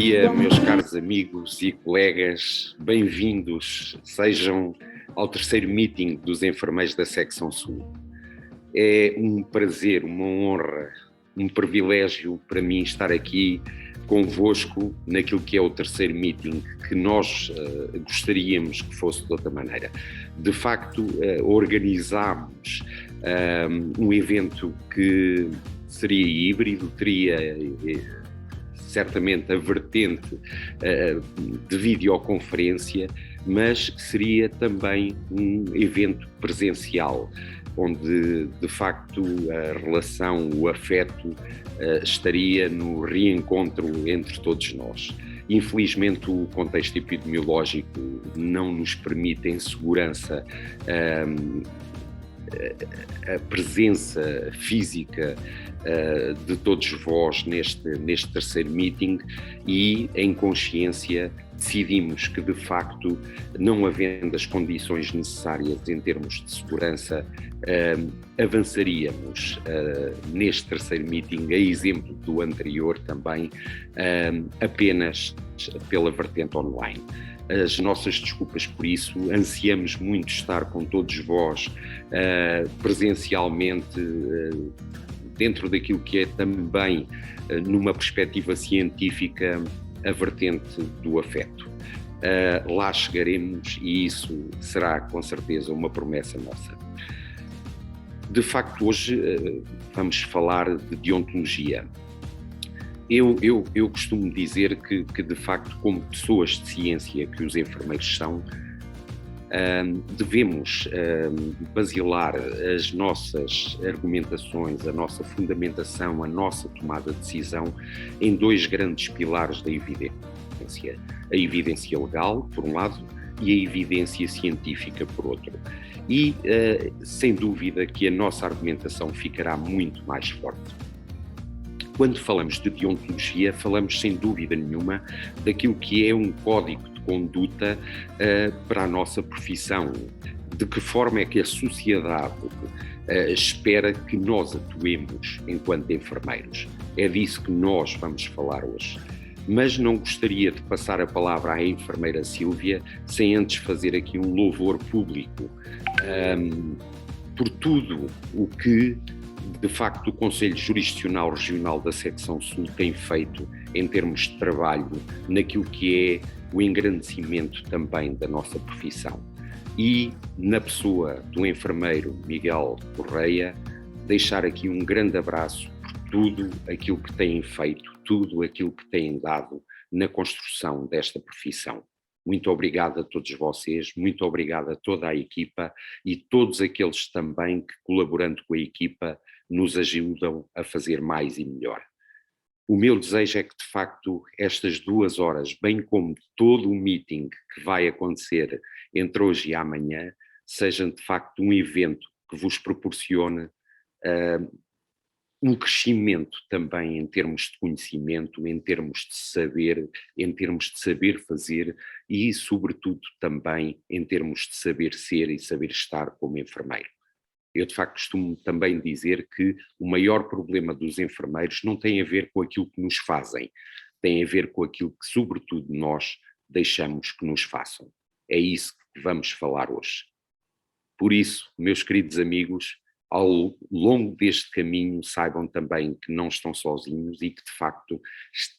dia, meus caros amigos e colegas, bem-vindos, sejam ao terceiro meeting dos enfermeiros da Secção Sul. É um prazer, uma honra, um privilégio para mim estar aqui convosco naquilo que é o terceiro meeting, que nós gostaríamos que fosse de outra maneira. De facto, organizámos um evento que seria híbrido, teria certamente a vertente de videoconferência, mas seria também um evento presencial, onde de facto a relação, o afeto estaria no reencontro entre todos nós. Infelizmente o contexto epidemiológico não nos permite em segurança a presença física de todos vós neste terceiro meeting, e em consciência decidimos que de facto, não havendo as condições necessárias em termos de segurança, avançaríamos neste terceiro meeting, a exemplo do anterior também, apenas pela vertente online. As nossas desculpas por isso, ansiamos muito estar com todos vós presencialmente, dentro daquilo que é também, numa perspectiva científica, a vertente do afeto. Lá chegaremos e isso será com certeza uma promessa nossa. De facto, hoje vamos falar de deontologia. Eu costumo dizer que de facto, como pessoas de ciência que os enfermeiros são, devemos basilar as nossas argumentações, a nossa fundamentação, a nossa tomada de decisão em dois grandes pilares da evidência. A evidência legal, por um lado, e a evidência científica, por outro. E, sem dúvida, que a nossa argumentação ficará muito mais forte. Quando falamos de deontologia, falamos sem dúvida nenhuma daquilo que é um código de conduta para a nossa profissão. De que forma é que a sociedade espera que nós atuemos enquanto enfermeiros? É disso que nós vamos falar hoje. Mas não gostaria de passar a palavra à enfermeira Sílvia sem antes fazer aqui um louvor público por tudo o que de facto o Conselho Jurisdicional Regional da Secção Sul tem feito em termos de trabalho naquilo que é o engrandecimento também da nossa profissão. E na pessoa do enfermeiro Miguel Correia, deixar aqui um grande abraço por tudo aquilo que têm feito, tudo aquilo que têm dado na construção desta profissão. Muito obrigado a todos vocês, muito obrigado a toda a equipa e todos aqueles também que, colaborando com a equipa, nos ajudam a fazer mais e melhor. O meu desejo é que, de facto, estas 2 horas, bem como todo o meeting que vai acontecer entre hoje e amanhã, sejam, de facto, um evento que vos proporcione um crescimento também em termos de conhecimento, em termos de saber, em termos de saber fazer e, sobretudo, também em termos de saber ser e saber estar como enfermeiro. Eu, de facto, costumo também dizer que o maior problema dos enfermeiros não tem a ver com aquilo que nos fazem, tem a ver com aquilo que, sobretudo, nós deixamos que nos façam. É isso que vamos falar hoje. Por isso, meus queridos amigos, ao longo deste caminho, saibam também que não estão sozinhos e que, de facto,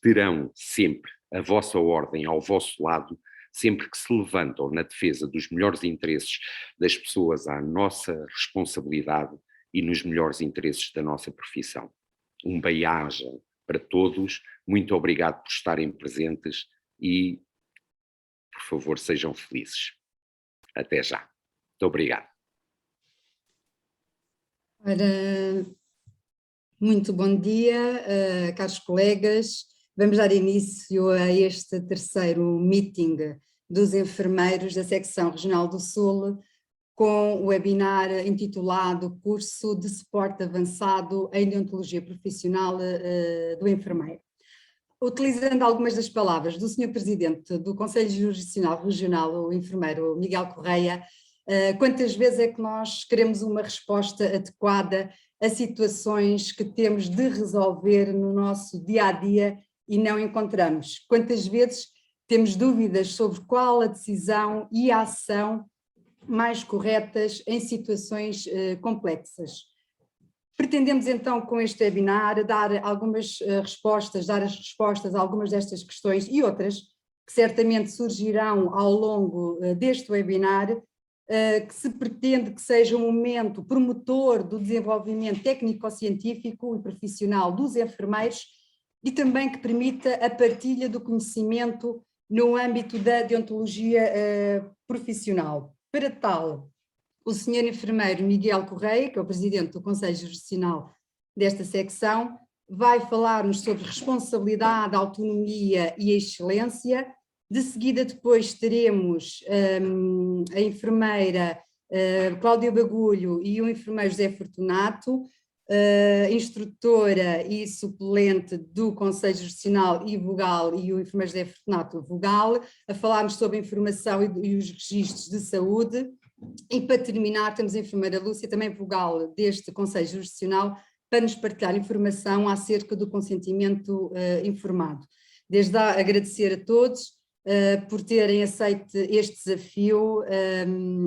terão sempre a vossa ordem ao vosso lado, sempre que se levantam na defesa dos melhores interesses das pessoas à nossa responsabilidade e nos melhores interesses da nossa profissão. Um bem-aja para todos, muito obrigado por estarem presentes e, por favor, sejam felizes. Até já. Muito obrigado. Ora, muito bom dia, caros colegas. Vamos dar início a este terceiro meeting dos enfermeiros da Secção Regional do Sul, com o webinar intitulado Curso de Suporte Avançado em Deontologia Profissional do Enfermeiro. Utilizando algumas das palavras do Sr. Presidente do Conselho Jurisdicional Regional, o enfermeiro Miguel Correia, quantas vezes é que nós queremos uma resposta adequada a situações que temos de resolver no nosso dia-a-dia e não encontramos? Quantas vezes temos dúvidas sobre qual a decisão e a ação mais corretas em situações complexas? Pretendemos então com este webinar dar algumas respostas, dar as respostas a algumas destas questões e outras que certamente surgirão ao longo deste webinar, que se pretende que seja um momento promotor do desenvolvimento técnico-científico e profissional dos enfermeiros e também que permita a partilha do conhecimento no âmbito da deontologia profissional. Para tal, o Sr. Enfermeiro Miguel Correia, que é o Presidente do Conselho Jurisdicional desta secção, vai falar-nos sobre responsabilidade, autonomia e excelência. De seguida depois teremos a enfermeira Cláudia Bagulho e o enfermeiro José Fortunato, instrutora e suplente do Conselho Jurisdicional e Vogal, e o enfermeiro José Fortunato Vogal, a falarmos sobre a informação e os registros de saúde. E para terminar temos a enfermeira Lúcia, também vogal deste Conselho Jurisdicional, para nos partilhar informação acerca do consentimento informado. Desde já agradecer a todos por terem aceito este desafio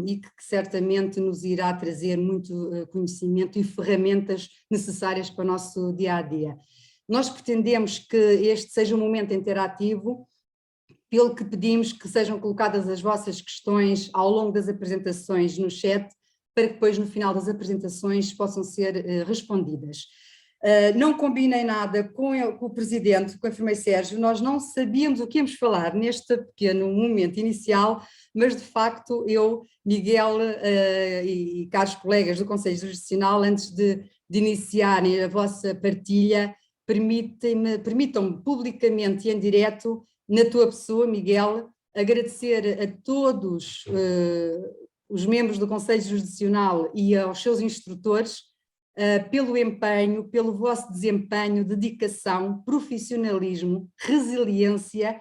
e que certamente nos irá trazer muito conhecimento e ferramentas necessárias para o nosso dia-a-dia. Nós pretendemos que este seja um momento interativo, pelo que pedimos que sejam colocadas as vossas questões ao longo das apresentações no chat, para que depois no final das apresentações possam ser respondidas. Não combinei nada com o Presidente, com o enfermeiro Sérgio, nós não sabíamos o que íamos falar neste pequeno momento inicial, mas de facto eu, Miguel e caros colegas do Conselho Jurisdicional, antes de iniciarem a vossa partilha, permitam-me publicamente e em direto, na tua pessoa, Miguel, agradecer a todos os membros do Conselho Jurisdicional e aos seus instrutores pelo empenho, pelo vosso desempenho, dedicação, profissionalismo, resiliência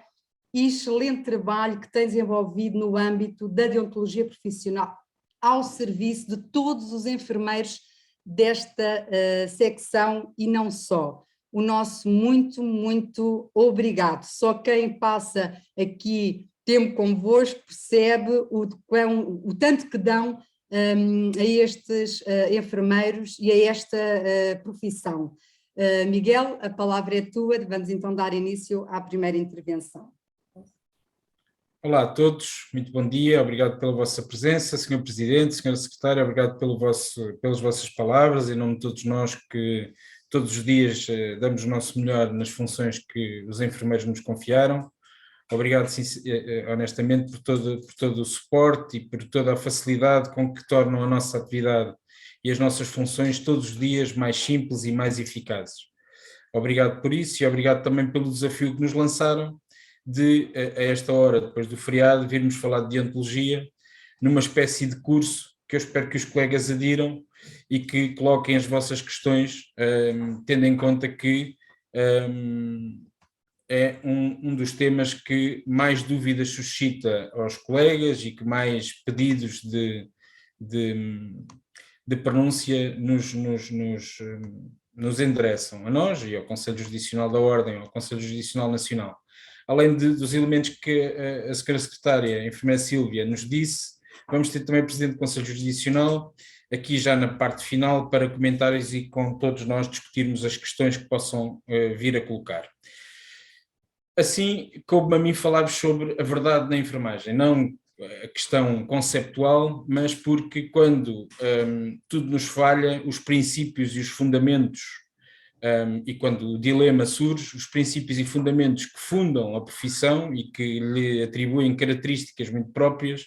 e excelente trabalho que têm desenvolvido no âmbito da deontologia profissional ao serviço de todos os enfermeiros desta secção e não só. O nosso muito obrigado. Só quem passa aqui tempo convosco percebe o tanto que dão a estes enfermeiros e a esta profissão. Miguel, a palavra é tua, vamos então dar início à primeira intervenção. Olá a todos, muito bom dia, obrigado pela vossa presença, Sr. Presidente, Sra. Secretária, obrigado pelas vossas palavras, em nome de todos nós que todos os dias damos o nosso melhor nas funções que os enfermeiros nos confiaram. Obrigado honestamente por todo o suporte e por toda a facilidade com que tornam a nossa atividade e as nossas funções todos os dias mais simples e mais eficazes. Obrigado por isso e obrigado também pelo desafio que nos lançaram de, a esta hora, depois do feriado, virmos falar de deontologia numa espécie de curso que eu espero que os colegas adiram e que coloquem as vossas questões, tendo em conta que é um dos temas que mais dúvidas suscita aos colegas e que mais pedidos de pronúncia nos endereçam a nós e ao Conselho Jurisdicional da Ordem, ao Conselho Jurisdicional Nacional. Além dos elementos que a Sra. Secretária, a enfermeira Sílvia, nos disse, vamos ter também o Presidente do Conselho Jurisdicional, aqui já na parte final, para comentários e com todos nós discutirmos as questões que possam vir a colocar. Assim, coube-me a mim falar-vos sobre a verdade na enfermagem, não a questão conceptual, mas porque quando tudo nos falha, os princípios e os fundamentos, e quando o dilema surge, os princípios e fundamentos que fundam a profissão e que lhe atribuem características muito próprias,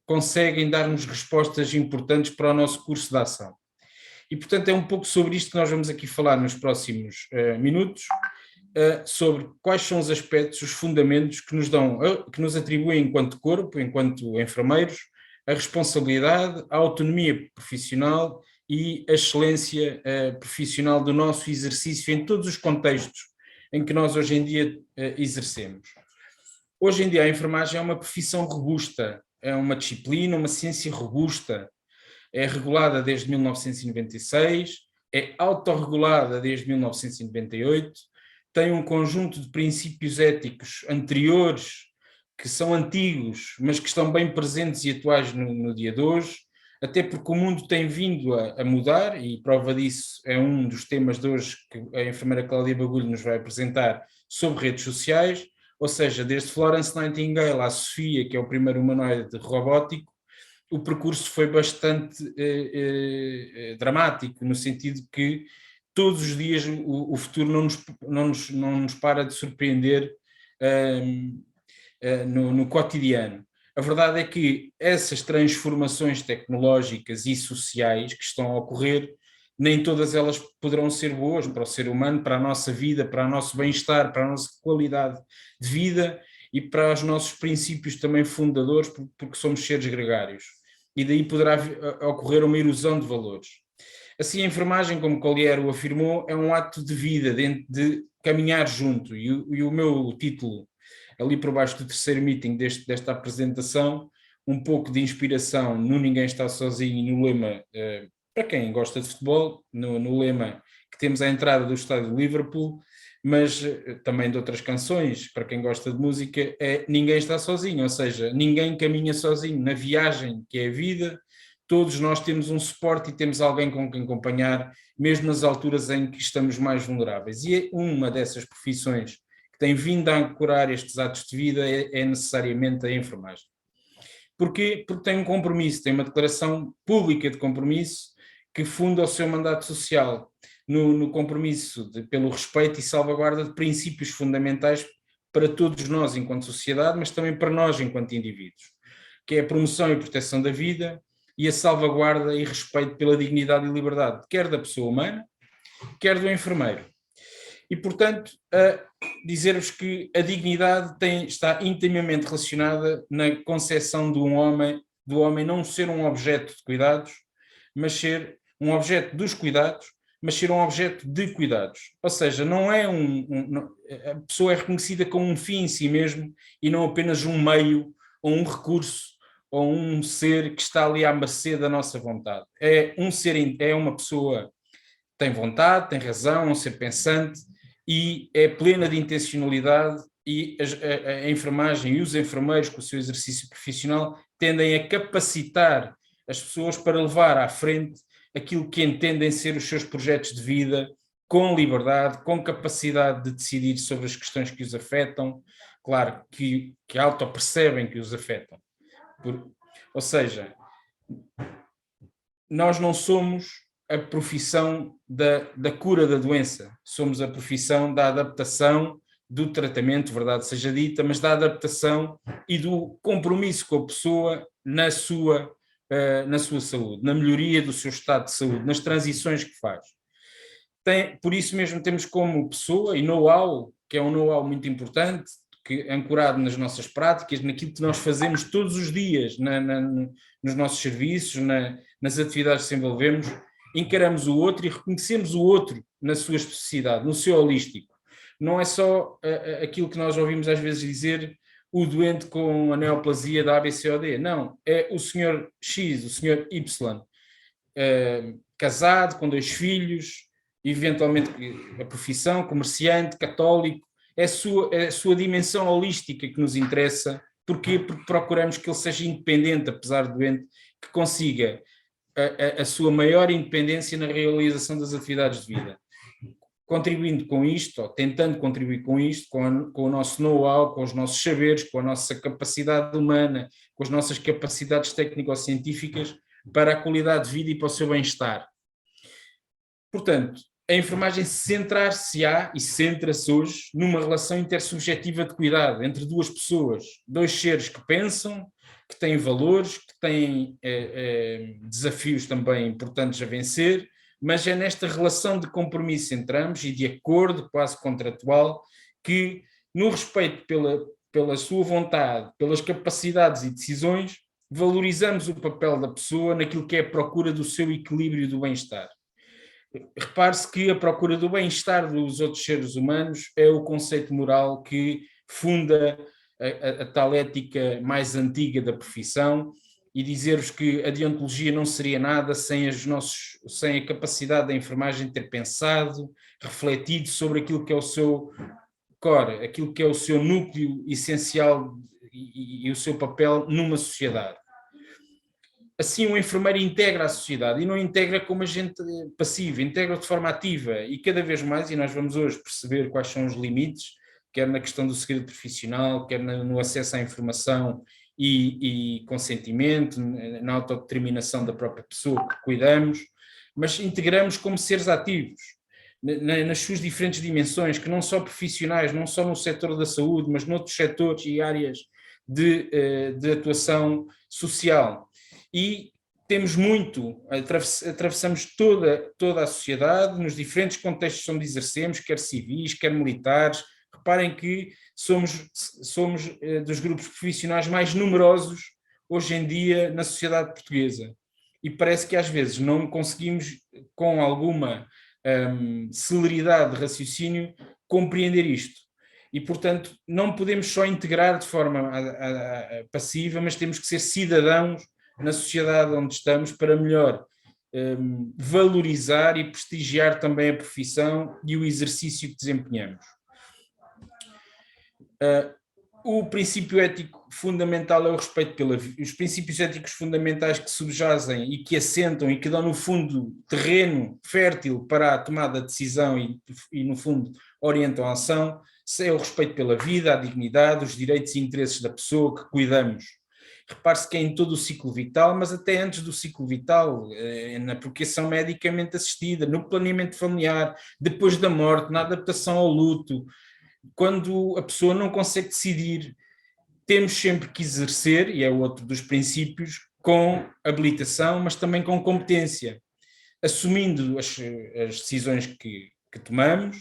conseguem dar-nos respostas importantes para o nosso curso de ação. E, portanto, é um pouco sobre isto que nós vamos aqui falar nos próximos minutos, sobre quais são os aspectos, os fundamentos que nos atribuem enquanto corpo, enquanto enfermeiros, a responsabilidade, a autonomia profissional e a excelência profissional do nosso exercício em todos os contextos em que nós hoje em dia exercemos. Hoje em dia a enfermagem é uma profissão robusta, é uma disciplina, uma ciência robusta, é regulada desde 1996, é autorregulada desde 1998, tem um conjunto de princípios éticos anteriores, que são antigos, mas que estão bem presentes e atuais no dia de hoje, até porque o mundo tem vindo a mudar, e prova disso é um dos temas de hoje que a enfermeira Cláudia Bagulho nos vai apresentar sobre redes sociais, ou seja, desde Florence Nightingale à Sofia, que é o primeiro humanoide robótico, o percurso foi bastante dramático, no sentido que todos os dias o futuro não nos para de surpreender no cotidiano. A verdade é que essas transformações tecnológicas e sociais que estão a ocorrer, nem todas elas poderão ser boas para o ser humano, para a nossa vida, para o nosso bem-estar, para a nossa qualidade de vida e para os nossos princípios também fundadores, porque somos seres gregários. E daí poderá ocorrer uma erosão de valores. Assim, a enfermagem, como Collier o afirmou, é um ato de vida, de caminhar junto. E o meu título, ali por baixo do terceiro meeting desta apresentação, um pouco de inspiração no Ninguém Está Sozinho e no lema, para quem gosta de futebol, no lema que temos à entrada do estádio de Liverpool, mas também de outras canções, para quem gosta de música, é Ninguém Está Sozinho, ou seja, ninguém caminha sozinho na viagem que é a vida. Todos nós temos um suporte e temos alguém com quem acompanhar, mesmo nas alturas em que estamos mais vulneráveis. E uma dessas profissões que tem vindo a ancorar estes atos de vida é necessariamente a enfermagem. Porquê? Porque tem um compromisso, tem uma declaração pública de compromisso que funda o seu mandato social no compromisso pelo respeito e salvaguarda de princípios fundamentais para todos nós enquanto sociedade, mas também para nós enquanto indivíduos, que é a promoção e proteção da vida e a salvaguarda e respeito pela dignidade e liberdade, quer da pessoa humana, quer do enfermeiro. E, portanto, dizer-vos que a dignidade está intimamente relacionada na concepção do homem não ser um objeto de cuidados, mas ser um objeto dos cuidados, mas ser um objeto de cuidados. Ou seja, não é a pessoa é reconhecida como um fim em si mesmo e não apenas um meio ou um recurso ou um ser que está ali à mercê da nossa vontade. É uma pessoa que tem vontade, tem razão, é um ser pensante e é plena de intencionalidade, e a enfermagem e os enfermeiros, com o seu exercício profissional, tendem a capacitar as pessoas para levar à frente aquilo que entendem ser os seus projetos de vida, com liberdade, com capacidade de decidir sobre as questões que os afetam, claro, que autopercebem que os afetam. Ou seja, nós não somos a profissão da cura da doença, somos a profissão da adaptação, do tratamento, verdade seja dita, mas da adaptação e do compromisso com a pessoa na sua saúde, na melhoria do seu estado de saúde, nas transições que faz. Por isso mesmo temos como pessoa e know-how, que é um know-how muito importante, que é ancorado nas nossas práticas, naquilo que nós fazemos todos os dias, nos nossos serviços, nas atividades que desenvolvemos, encaramos o outro e reconhecemos o outro na sua especificidade, no seu holístico. Não é só aquilo que nós ouvimos às vezes dizer, o doente com a neoplasia da ABCOD. Não, é o senhor X, o senhor Y, casado, com 2 filhos, eventualmente a profissão, comerciante, católico. É a sua dimensão holística que nos interessa. Porquê? Porque procuramos que ele seja independente, apesar de doente, que consiga a sua maior independência na realização das atividades de vida. Contribuindo com isto, ou tentando contribuir com isto, com o nosso know-how, com os nossos saberes, com a nossa capacidade humana, com as nossas capacidades técnico-científicas para a qualidade de vida e para o seu bem-estar. Portanto, a enfermagem centrar-se-á e centra-se hoje numa relação intersubjetiva de cuidado entre 2 pessoas, 2 seres que pensam, que têm valores, que têm desafios também importantes a vencer, mas é nesta relação de compromisso entre ambos e de acordo quase contratual que, no respeito pela sua vontade, pelas capacidades e decisões, valorizamos o papel da pessoa naquilo que é a procura do seu equilíbrio e do bem-estar. Repare-se que a procura do bem-estar dos outros seres humanos é o conceito moral que funda a tal ética mais antiga da profissão e dizer-vos que a deontologia não seria nada sem a capacidade da enfermagem ter pensado, refletido sobre aquilo que é o seu core, aquilo que é o seu núcleo essencial e o seu papel numa sociedade. Assim, o enfermeiro integra a sociedade e não integra como agente passivo, integra de forma ativa e cada vez mais, e nós vamos hoje perceber quais são os limites, quer na questão do segredo profissional, quer no acesso à informação e consentimento, na autodeterminação da própria pessoa que cuidamos, mas integramos como seres ativos, nas suas diferentes dimensões, que não só profissionais, não só no setor da saúde, mas noutros setores e áreas de atuação social. E temos muito, atravessamos toda a sociedade, nos diferentes contextos onde exercemos, quer civis, quer militares. Reparem que somos dos grupos profissionais mais numerosos hoje em dia na sociedade portuguesa. E parece que às vezes não conseguimos, com alguma celeridade de raciocínio, compreender isto. E, portanto, não podemos só integrar de forma passiva, mas temos que ser cidadãos na sociedade onde estamos para melhor valorizar e prestigiar também a profissão e o exercício que desempenhamos. O princípio ético fundamental é o respeito pela vida. Os princípios éticos fundamentais que subjazem e que assentam e que dão, no fundo, terreno fértil para a tomada de decisão e no fundo, orientam a ação, é o respeito pela vida, a dignidade, os direitos e interesses da pessoa que cuidamos. Repare-se que é em todo o ciclo vital, mas até antes do ciclo vital, na procriação medicamente assistida, no planeamento familiar, depois da morte, na adaptação ao luto. Quando a pessoa não consegue decidir, temos sempre que exercer, e é outro dos princípios, com habilitação, mas também com competência, assumindo as decisões que tomamos,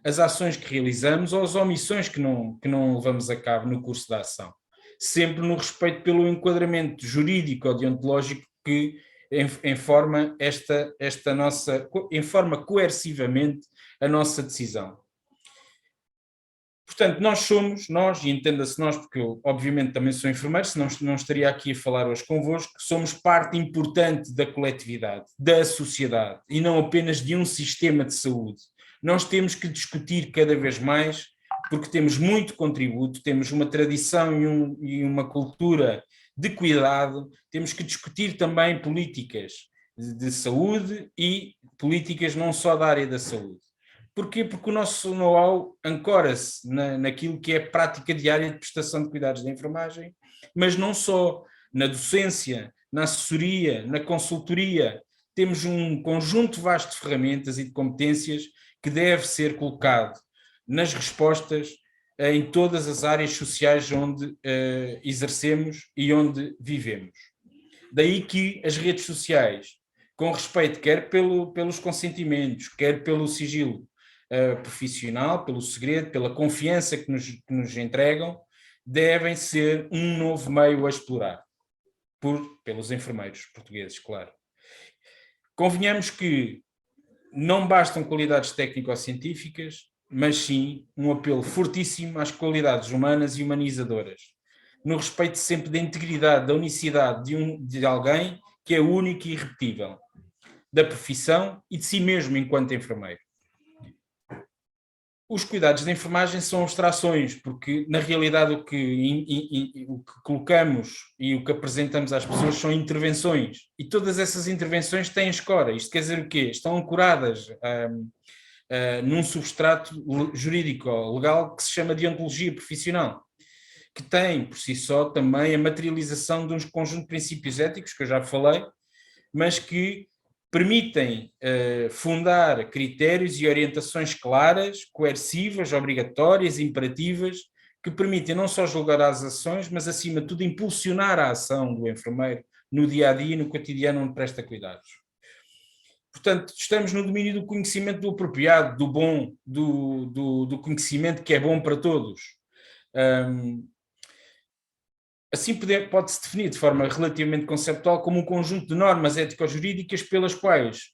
as ações que realizamos ou as omissões que não levamos a cabo no curso da ação. Sempre no respeito pelo enquadramento jurídico ou deontológico que informa informa coercivamente a nossa decisão. Portanto, nós, e entenda-se nós, porque eu obviamente também sou enfermeiro, senão não estaria aqui a falar hoje convosco, somos parte importante da coletividade, da sociedade, e não apenas de um sistema de saúde. Nós temos que discutir cada vez mais, porque temos muito contributo, temos uma tradição e uma cultura de cuidado, temos que discutir também políticas de saúde e políticas não só da área da saúde. Porquê? Porque o nosso know-how ancora-se naquilo que é a prática diária de prestação de cuidados de enfermagem, mas não só, na docência, na assessoria, na consultoria. Temos um conjunto vasto de ferramentas e de competências que deve ser colocado nas respostas em todas as áreas sociais onde exercemos e onde vivemos. Daí que as redes sociais, com respeito quer pelos consentimentos, quer pelo sigilo profissional, pelo segredo, pela confiança que nos entregam, devem ser um novo meio a explorar, pelos enfermeiros portugueses, claro. Convenhamos que não bastam qualidades técnico-científicas, mas sim um apelo fortíssimo às qualidades humanas e humanizadoras, no respeito sempre da integridade, da unicidade de alguém que é único e irrepetível, da profissão e de si mesmo enquanto enfermeiro. Os cuidados de enfermagem são abstrações, porque na realidade o que colocamos e o que apresentamos às pessoas são intervenções, e todas essas intervenções têm escora. Isto quer dizer o quê? Estão ancoradas num substrato jurídico ou legal que se chama deontologia profissional, que tem por si só também a materialização de um conjunto de princípios éticos, que eu já falei, mas que permitem fundar critérios e orientações claras, coercivas, obrigatórias, imperativas, que permitem não só julgar as ações, mas acima de tudo impulsionar a ação do enfermeiro no dia-a-dia, no cotidiano onde presta cuidados. Portanto, estamos no domínio do conhecimento do apropriado, do bom, do conhecimento que é bom para todos. Assim pode-se definir de forma relativamente conceptual como um conjunto de normas ético-jurídicas pelas quais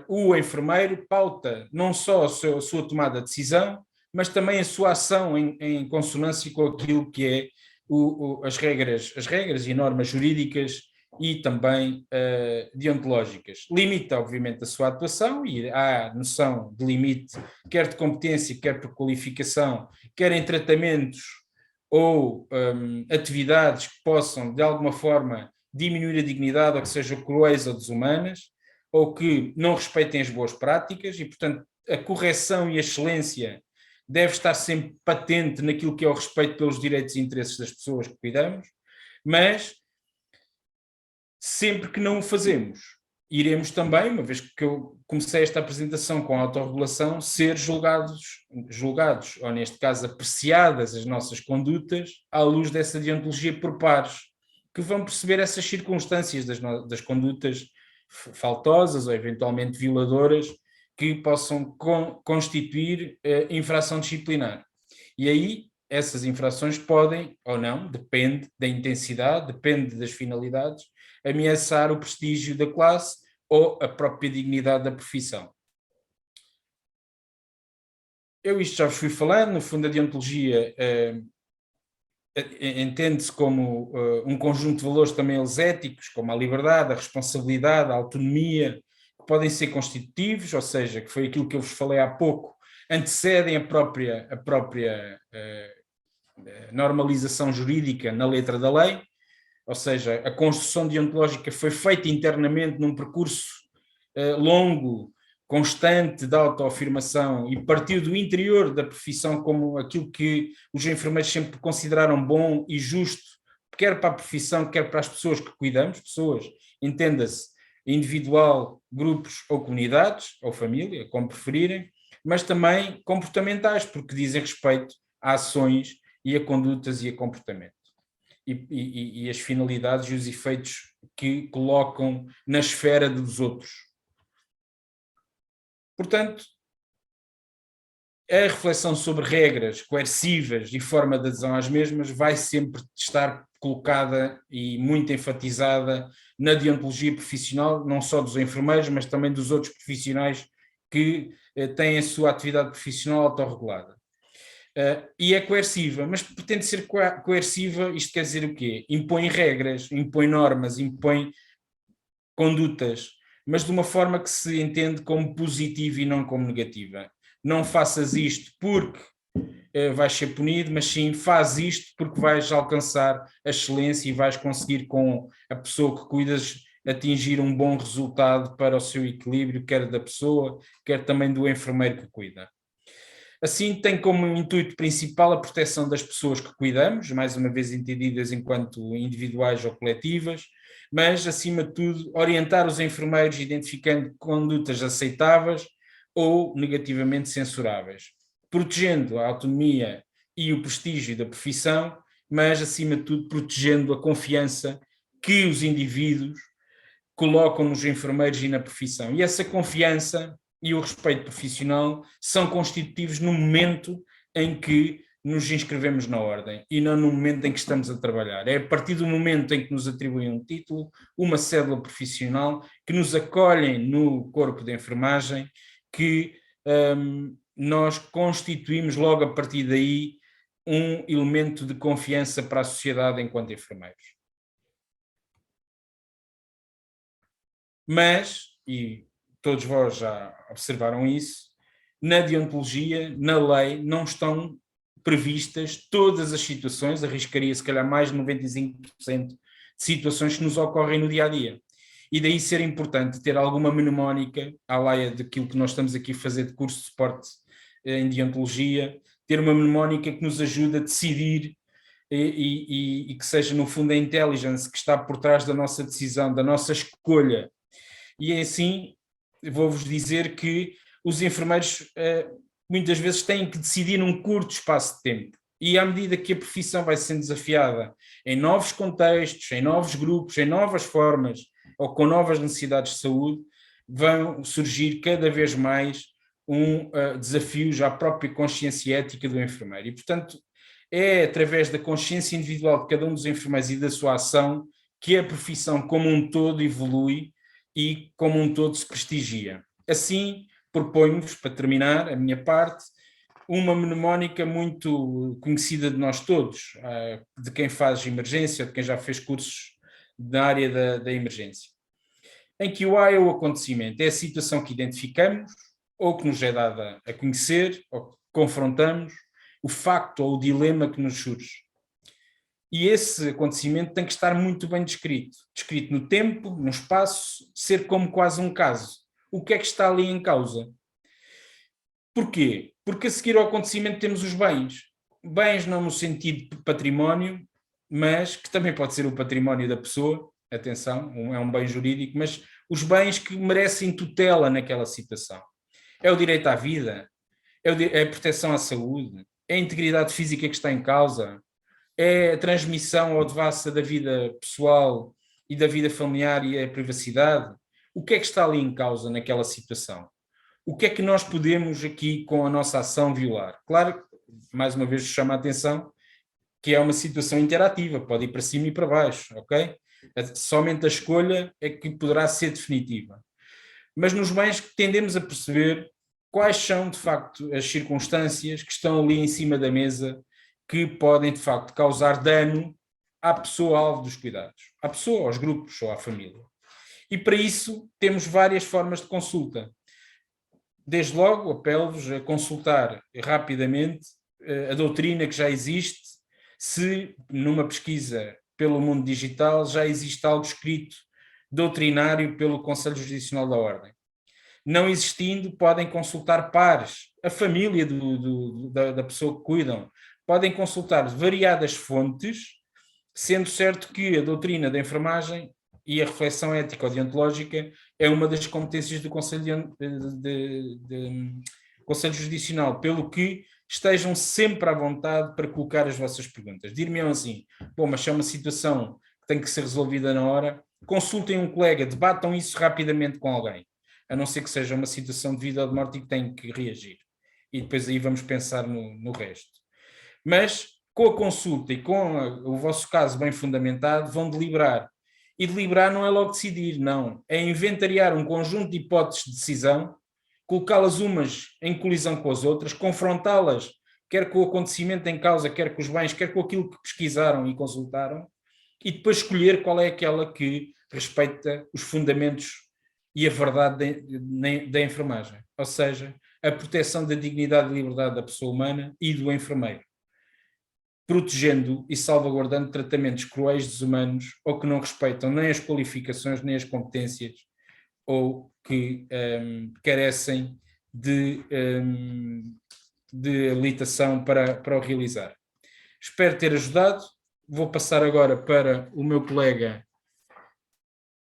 o enfermeiro pauta não só a sua tomada de decisão, mas também a sua ação em consonância com aquilo que é as regras e normas jurídicas e também deontológicas. Limita, obviamente, a sua atuação e há noção de limite, quer de competência, quer por qualificação, quer em tratamentos ou atividades que possam, de alguma forma, diminuir a dignidade ou que sejam cruéis ou desumanas, ou que não respeitem as boas práticas e, portanto, a correção e a excelência deve estar sempre patente naquilo que é o respeito pelos direitos e interesses das pessoas que cuidamos, mas sempre que não o fazemos, iremos também, uma vez que eu comecei esta apresentação com a autorregulação, ser julgados, ou neste caso apreciadas as nossas condutas, à luz dessa deontologia por pares, que vão perceber essas circunstâncias das condutas faltosas ou eventualmente violadoras que possam constituir infração disciplinar. E aí essas infrações podem ou não, depende da intensidade, depende das finalidades, ameaçar o prestígio da classe ou a própria dignidade da profissão. Eu isto já vos fui falando, no fundo a deontologia entende-se como um conjunto de valores também eles éticos, como a liberdade, a responsabilidade, a autonomia, que podem ser constitutivos, ou seja, que foi aquilo que eu vos falei há pouco, antecedem a própria normalização jurídica na letra da lei, ou seja, a construção deontológica foi feita internamente num percurso longo, constante de autoafirmação e partiu do interior da profissão como aquilo que os enfermeiros sempre consideraram bom e justo, quer para a profissão, quer para as pessoas que cuidamos, pessoas, entenda-se, individual, grupos ou comunidades, ou família, como preferirem, mas também comportamentais, porque dizem respeito a ações e a condutas e a comportamento. E as finalidades e os efeitos que colocam na esfera dos outros. Portanto, a reflexão sobre regras coercivas e forma de adesão às mesmas vai sempre estar colocada e muito enfatizada na deontologia profissional, não só dos enfermeiros, mas também dos outros profissionais que têm a sua atividade profissional autorregulada. E é coerciva, mas pretende ser coerciva, isto quer dizer o quê? Impõe regras, impõe normas, impõe condutas, mas de uma forma que se entende como positiva e não como negativa. Não faças isto porque vais ser punido, mas sim faz isto porque vais alcançar a excelência e vais conseguir com a pessoa que cuidas atingir um bom resultado para o seu equilíbrio, quer da pessoa, quer também do enfermeiro que cuida. Assim, tem como intuito principal a proteção das pessoas que cuidamos, mais uma vez entendidas enquanto individuais ou coletivas, mas, acima de tudo, orientar os enfermeiros identificando condutas aceitáveis ou negativamente censuráveis, protegendo a autonomia e o prestígio da profissão, mas, acima de tudo, protegendo a confiança que os indivíduos colocam nos enfermeiros e na profissão. E essa confiança e o respeito profissional são constitutivos no momento em que nos inscrevemos na ordem e não no momento em que estamos a trabalhar. É a partir do momento em que nos atribuem um título, uma cédula profissional, que nos acolhem no corpo de enfermagem, que nós constituímos logo a partir daí um elemento de confiança para a sociedade enquanto enfermeiros. Mas, e todos vós já observaram isso, na deontologia, na lei, não estão previstas todas as situações, arriscaria se calhar mais de 95% de situações que nos ocorrem no dia-a-dia. E daí ser importante ter alguma mnemónica, à laia daquilo que nós estamos aqui a fazer de curso de suporte em deontologia, ter uma mnemónica que nos ajude a decidir e que seja no fundo a intelligence que está por trás da nossa decisão, da nossa escolha. E assim, vou-vos dizer que os enfermeiros muitas vezes têm que decidir num curto espaço de tempo. E à medida que a profissão vai sendo desafiada em novos contextos, em novos grupos, em novas formas ou com novas necessidades de saúde, vão surgir cada vez mais desafios à própria consciência ética do enfermeiro. E, portanto, é através da consciência individual de cada um dos enfermeiros e da sua ação que a profissão como um todo evolui e como um todo se prestigia. Assim, proponho-vos, para terminar a minha parte, uma mnemónica muito conhecida de nós todos, de quem faz emergência, de quem já fez cursos na área da emergência. Em que o A é o acontecimento, é a situação que identificamos, ou que nos é dada a conhecer, ou que confrontamos, o facto ou o dilema que nos surge. E esse acontecimento tem que estar muito bem descrito no tempo, no espaço, ser como quase um caso. O que é que está ali em causa? Porquê? Porque a seguir ao acontecimento temos os bens. Bens não no sentido de património, mas que também pode ser o património da pessoa, atenção, é um bem jurídico, mas os bens que merecem tutela naquela situação. É o direito à vida, é a proteção à saúde, é a integridade física que está em causa, é a transmissão ou devassa da vida pessoal e da vida familiar e a privacidade. O que é que está ali em causa naquela situação? O que é que nós podemos aqui, com a nossa ação, violar? Claro, mais uma vez chama a atenção que é uma situação interativa, pode ir para cima e para baixo, ok? Somente a escolha é que poderá ser definitiva. Mas nos bens que tendemos a perceber quais são, de facto, as circunstâncias que estão ali em cima da mesa que podem, de facto, causar dano à pessoa alvo dos cuidados, à pessoa, aos grupos ou à família. E para isso temos várias formas de consulta. Desde logo, apelo-vos a consultar rapidamente a doutrina que já existe, se numa pesquisa pelo mundo digital já existe algo escrito doutrinário pelo Conselho Judicional da Ordem. Não existindo, podem consultar pares, a família da pessoa que cuidam, podem consultar variadas fontes, sendo certo que a doutrina da enfermagem e a reflexão ético-deontológica é uma das competências do Conselho, Conselho Judicional, pelo que estejam sempre à vontade para colocar as vossas perguntas. Dir-me-ão assim, bom, mas é uma situação que tem que ser resolvida na hora, consultem um colega, debatam isso rapidamente com alguém, a não ser que seja uma situação de vida ou de morte e que têm que reagir. E depois aí vamos pensar no resto. Mas com a consulta e com o vosso caso bem fundamentado, vão deliberar. E deliberar não é logo decidir, não. É inventariar um conjunto de hipóteses de decisão, colocá-las umas em colisão com as outras, confrontá-las, quer com o acontecimento em causa, quer com os bens, quer com aquilo que pesquisaram e consultaram, e depois escolher qual é aquela que respeita os fundamentos e a verdade da enfermagem. Ou seja, a proteção da dignidade e liberdade da pessoa humana e do enfermeiro, protegendo e salvaguardando tratamentos cruéis, desumanos, ou que não respeitam nem as qualificações, nem as competências, ou que carecem de habilitação para o realizar. Espero ter ajudado. Vou passar agora para o meu colega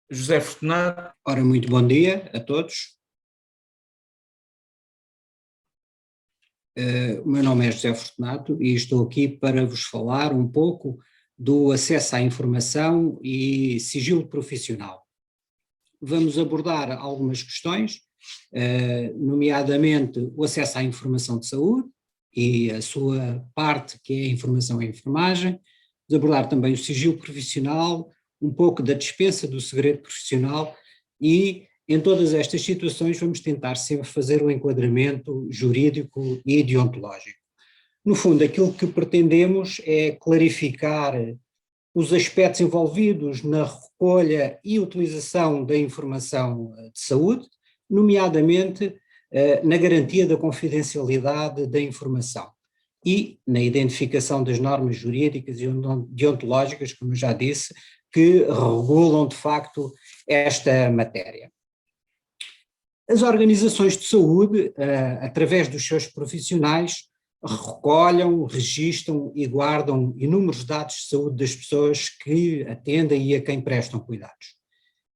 José Fortunato. Ora, muito bom dia a todos. O meu nome é José Fortunato e estou aqui para vos falar um pouco do acesso à informação e sigilo profissional. Vamos abordar algumas questões, nomeadamente o acesso à informação de saúde e a sua parte, que é a informação em enfermagem. Vamos abordar também o sigilo profissional, um pouco da dispensa do segredo profissional e, em todas estas situações, vamos tentar sempre fazer um enquadramento jurídico e deontológico. No fundo, aquilo que pretendemos é clarificar os aspectos envolvidos na recolha e utilização da informação de saúde, nomeadamente na garantia da confidencialidade da informação e na identificação das normas jurídicas e deontológicas, como eu já disse, que regulam de facto esta matéria. As organizações de saúde, através dos seus profissionais, recolhem, registam e guardam inúmeros dados de saúde das pessoas que atendem e a quem prestam cuidados.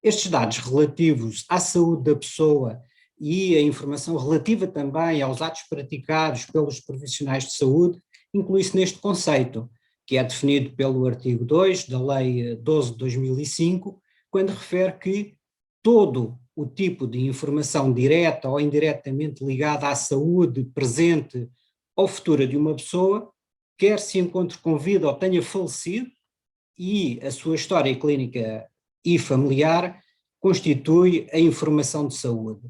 Estes dados relativos à saúde da pessoa e a informação relativa também aos atos praticados pelos profissionais de saúde inclui-se neste conceito, que é definido pelo artigo 2 da Lei 12 de 2005, quando refere que todo o tipo de informação direta ou indiretamente ligada à saúde presente ou futura de uma pessoa, quer se encontre com vida ou tenha falecido, e a sua história clínica e familiar constitui a informação de saúde.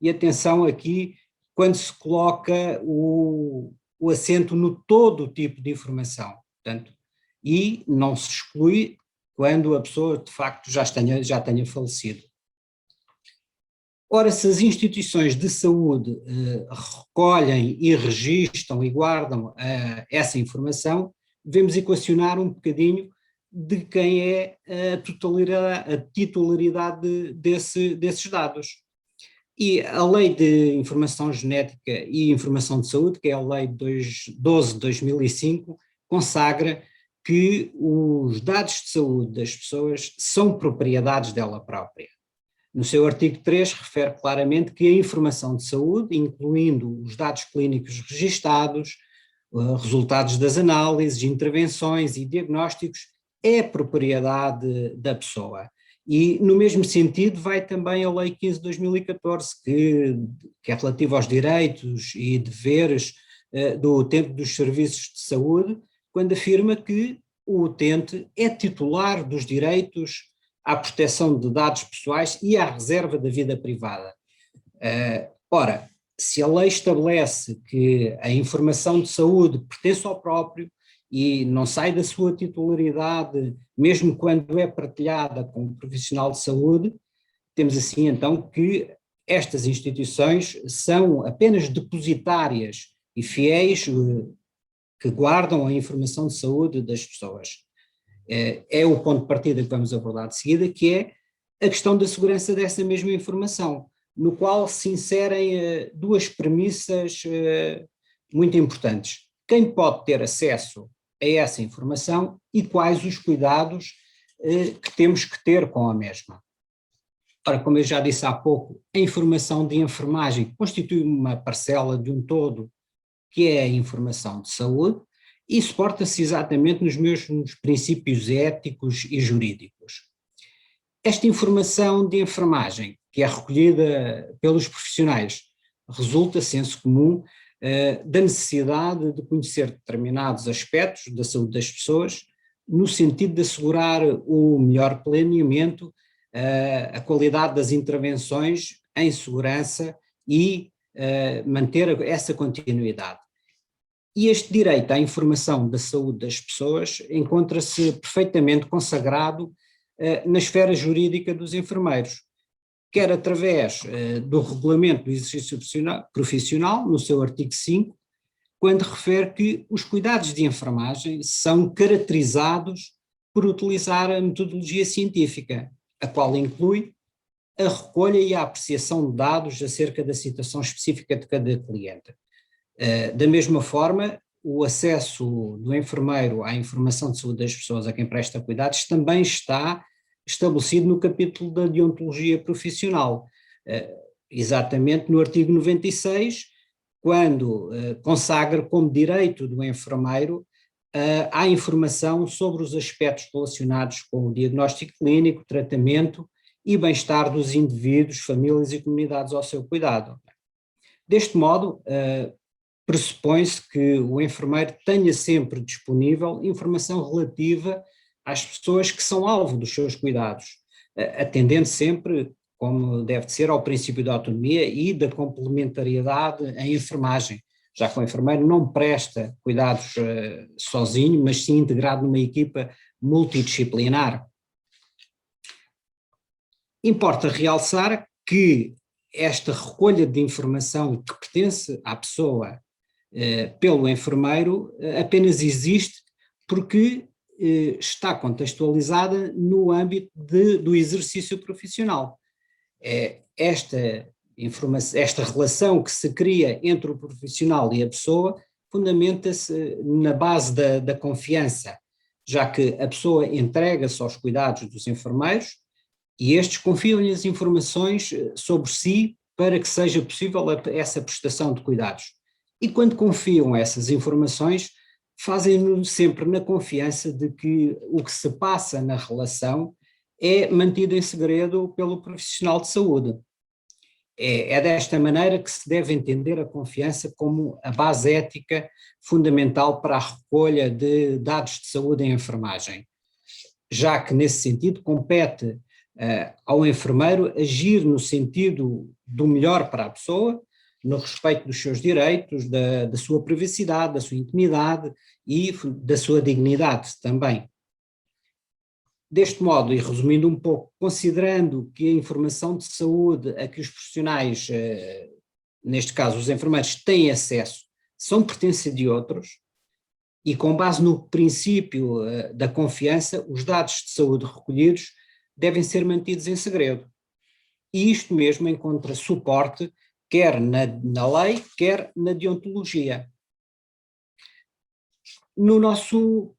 E atenção aqui, quando se coloca o acento no todo o tipo de informação, portanto, e não se exclui quando a pessoa de facto já tenha falecido. Ora, se as instituições de saúde recolhem e registam e guardam essa informação, devemos equacionar um bocadinho de quem é a titularidade desses dados. E a Lei de Informação Genética e Informação de Saúde, que é a Lei 12 de 2005, consagra que os dados de saúde das pessoas são propriedades dela própria. No seu artigo 3 refere claramente que a informação de saúde, incluindo os dados clínicos registados, resultados das análises, intervenções e diagnósticos, é propriedade da pessoa. E, no mesmo sentido, vai também a Lei 15 de 2014, que é relativa aos direitos e deveres do utente dos serviços de saúde, quando afirma que o utente é titular dos direitos à proteção de dados pessoais e à reserva da vida privada. Ora, se a lei estabelece que a informação de saúde pertence ao próprio e não sai da sua titularidade, mesmo quando é partilhada com um profissional de saúde, temos assim então que estas instituições são apenas depositárias e fiéis que guardam a informação de saúde das pessoas. É o ponto de partida que vamos abordar de seguida, que é a questão da segurança dessa mesma informação, no qual se inserem duas premissas muito importantes. Quem pode ter acesso a essa informação e quais os cuidados que temos que ter com a mesma. Ora, como eu já disse há pouco, a informação de enfermagem constitui uma parcela de um todo, que é a informação de saúde, e suporta-se exatamente nos mesmos princípios éticos e jurídicos. Esta informação de enfermagem, que é recolhida pelos profissionais, resulta, senso comum, da necessidade de conhecer determinados aspectos da saúde das pessoas, no sentido de assegurar o melhor planeamento, a qualidade das intervenções em segurança e manter essa continuidade. E este direito à informação da saúde das pessoas encontra-se perfeitamente consagrado na esfera jurídica dos enfermeiros, quer através do regulamento do exercício profissional, no seu artigo 5, quando refere que os cuidados de enfermagem são caracterizados por utilizar a metodologia científica, a qual inclui a recolha e a apreciação de dados acerca da situação específica de cada cliente. Da mesma forma, o acesso do enfermeiro à informação de saúde das pessoas a quem presta cuidados também está estabelecido no capítulo da deontologia profissional, exatamente no artigo 96, quando consagra como direito do enfermeiro a informação sobre os aspectos relacionados com o diagnóstico clínico, tratamento e bem-estar dos indivíduos, famílias e comunidades ao seu cuidado. Deste modo, pressupõe-se que o enfermeiro tenha sempre disponível informação relativa às pessoas que são alvo dos seus cuidados, atendendo sempre, como deve ser, ao princípio da autonomia e da complementariedade em enfermagem, já que o enfermeiro não presta cuidados sozinho, mas sim integrado numa equipa multidisciplinar. Importa realçar que esta recolha de informação que pertence à pessoa pelo enfermeiro apenas existe porque está contextualizada no âmbito do exercício profissional. Esta relação que se cria entre o profissional e a pessoa fundamenta-se na base da confiança, já que a pessoa entrega-se aos cuidados dos enfermeiros e estes confiam-lhe as informações sobre si para que seja possível essa prestação de cuidados. E quando confiam essas informações, fazem-no sempre na confiança de que o que se passa na relação é mantido em segredo pelo profissional de saúde. É desta maneira que se deve entender a confiança como a base ética fundamental para a recolha de dados de saúde em enfermagem, já que nesse sentido compete ao enfermeiro agir no sentido do melhor para a pessoa, no respeito dos seus direitos, da sua privacidade, da sua intimidade e da sua dignidade também. Deste modo, e resumindo um pouco, considerando que a informação de saúde a que os profissionais, neste caso os enfermeiros, têm acesso, são pertença de outros, e com base no princípio da confiança, os dados de saúde recolhidos devem ser mantidos em segredo. E isto mesmo encontra suporte quer na lei, quer na deontologia. No nosso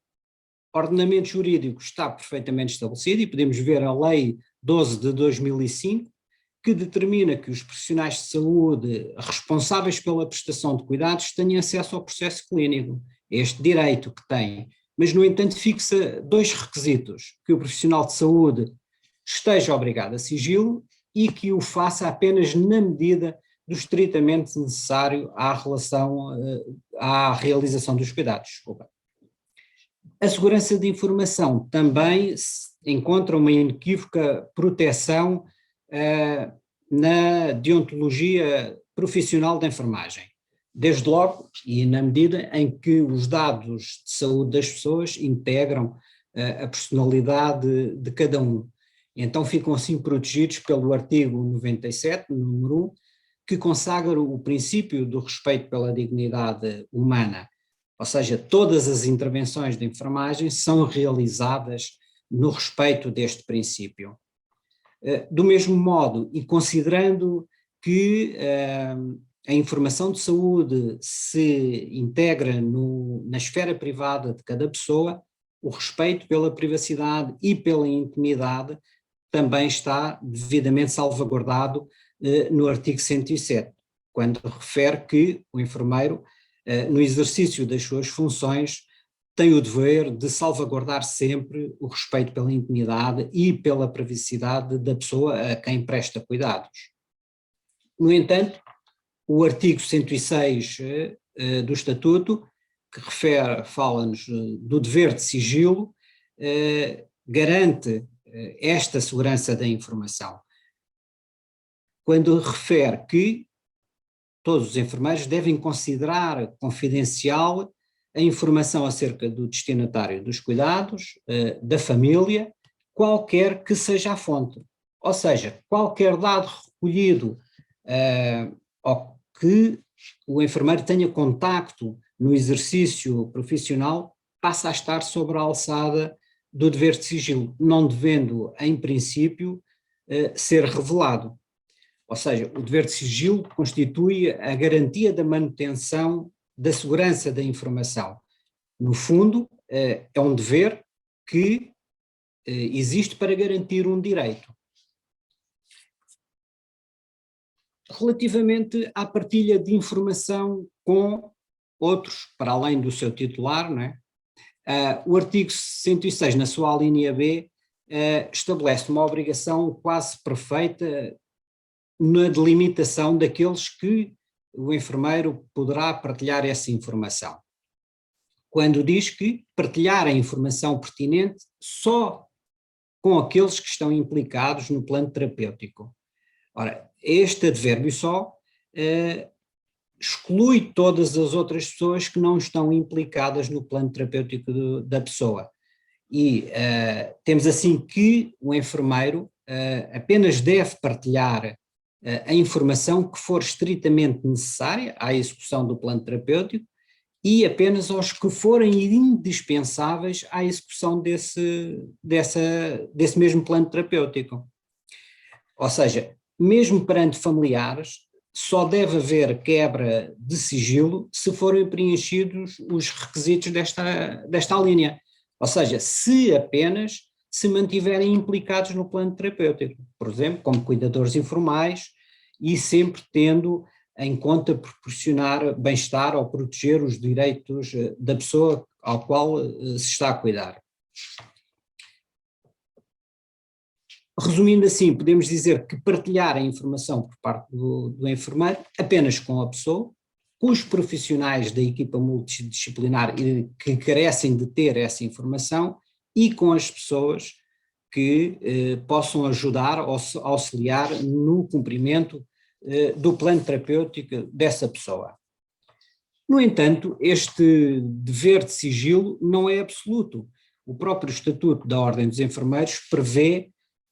ordenamento jurídico está perfeitamente estabelecido, e podemos ver a Lei 12 de 2005, que determina que os profissionais de saúde responsáveis pela prestação de cuidados tenham acesso ao processo clínico, este direito que têm, mas no entanto fixa 2 requisitos: que o profissional de saúde esteja obrigado a sigilo e que o faça apenas na medida do estritamente necessário à realização dos cuidados. Desculpa. A segurança de informação também encontra uma inequívoca proteção na deontologia profissional da enfermagem, desde logo e na medida em que os dados de saúde das pessoas integram a personalidade de cada um. Então ficam assim protegidos pelo artigo 97, número 1, que consagra o princípio do respeito pela dignidade humana. Ou seja, todas as intervenções de enfermagem são realizadas no respeito deste princípio. Do mesmo modo, e considerando que a informação de saúde se integra na esfera privada de cada pessoa, o respeito pela privacidade e pela intimidade também está devidamente salvaguardado no artigo 107, quando refere que o enfermeiro, no exercício das suas funções, tem o dever de salvaguardar sempre o respeito pela intimidade e pela privacidade da pessoa a quem presta cuidados. No entanto, o artigo 106 do Estatuto, que fala-nos do dever de sigilo, garante esta segurança da informação, quando refere que todos os enfermeiros devem considerar confidencial a informação acerca do destinatário dos cuidados, da família, qualquer que seja a fonte. Ou seja, qualquer dado recolhido ou que o enfermeiro tenha contacto no exercício profissional passa a estar sobre a alçada do dever de sigilo, não devendo, em princípio, ser revelado. Ou seja, o dever de sigilo constitui a garantia da manutenção da segurança da informação. No fundo, é um dever que existe para garantir um direito. Relativamente à partilha de informação com outros, para além do seu titular, não é? O artigo 106, na sua alínea B, estabelece uma obrigação quase perfeita na delimitação daqueles que o enfermeiro poderá partilhar essa informação, quando diz que partilhar a informação pertinente só com aqueles que estão implicados no plano terapêutico. Ora, este advérbio só exclui todas as outras pessoas que não estão implicadas no plano terapêutico da pessoa. E temos assim que o enfermeiro apenas deve partilhar a informação que for estritamente necessária à execução do plano terapêutico e apenas aos que forem indispensáveis à execução desse mesmo plano terapêutico. Ou seja, mesmo perante familiares, só deve haver quebra de sigilo se forem preenchidos os requisitos desta linha. Ou seja, se apenas se mantiverem implicados no plano terapêutico, por exemplo, como cuidadores informais, e sempre tendo em conta proporcionar bem-estar ou proteger os direitos da pessoa ao qual se está a cuidar. Resumindo assim, podemos dizer que partilhar a informação por parte do enfermeiro apenas com a pessoa, com os profissionais da equipa multidisciplinar que carecem de ter essa informação e com as pessoas que possam ajudar ou auxiliar no cumprimento do plano terapêutico dessa pessoa. No entanto, este dever de sigilo não é absoluto. o próprio Estatuto da Ordem dos Enfermeiros prevê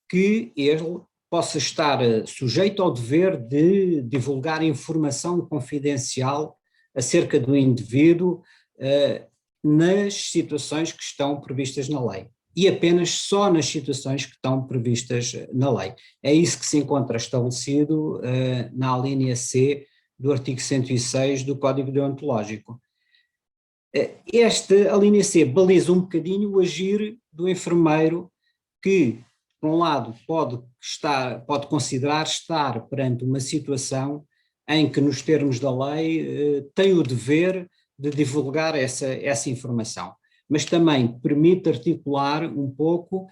que ele possa estar sujeito ao dever de divulgar informação confidencial acerca do indivíduo nas situações que estão previstas na lei. E apenas só nas situações que estão previstas na lei. É isso que se encontra estabelecido na alínea C do artigo 106 do Código Deontológico. Esta alínea C baliza um bocadinho o agir do enfermeiro que, por um lado, pode considerar estar perante uma situação em que, nos termos da lei, tem o dever de divulgar essa informação, mas também permite articular um pouco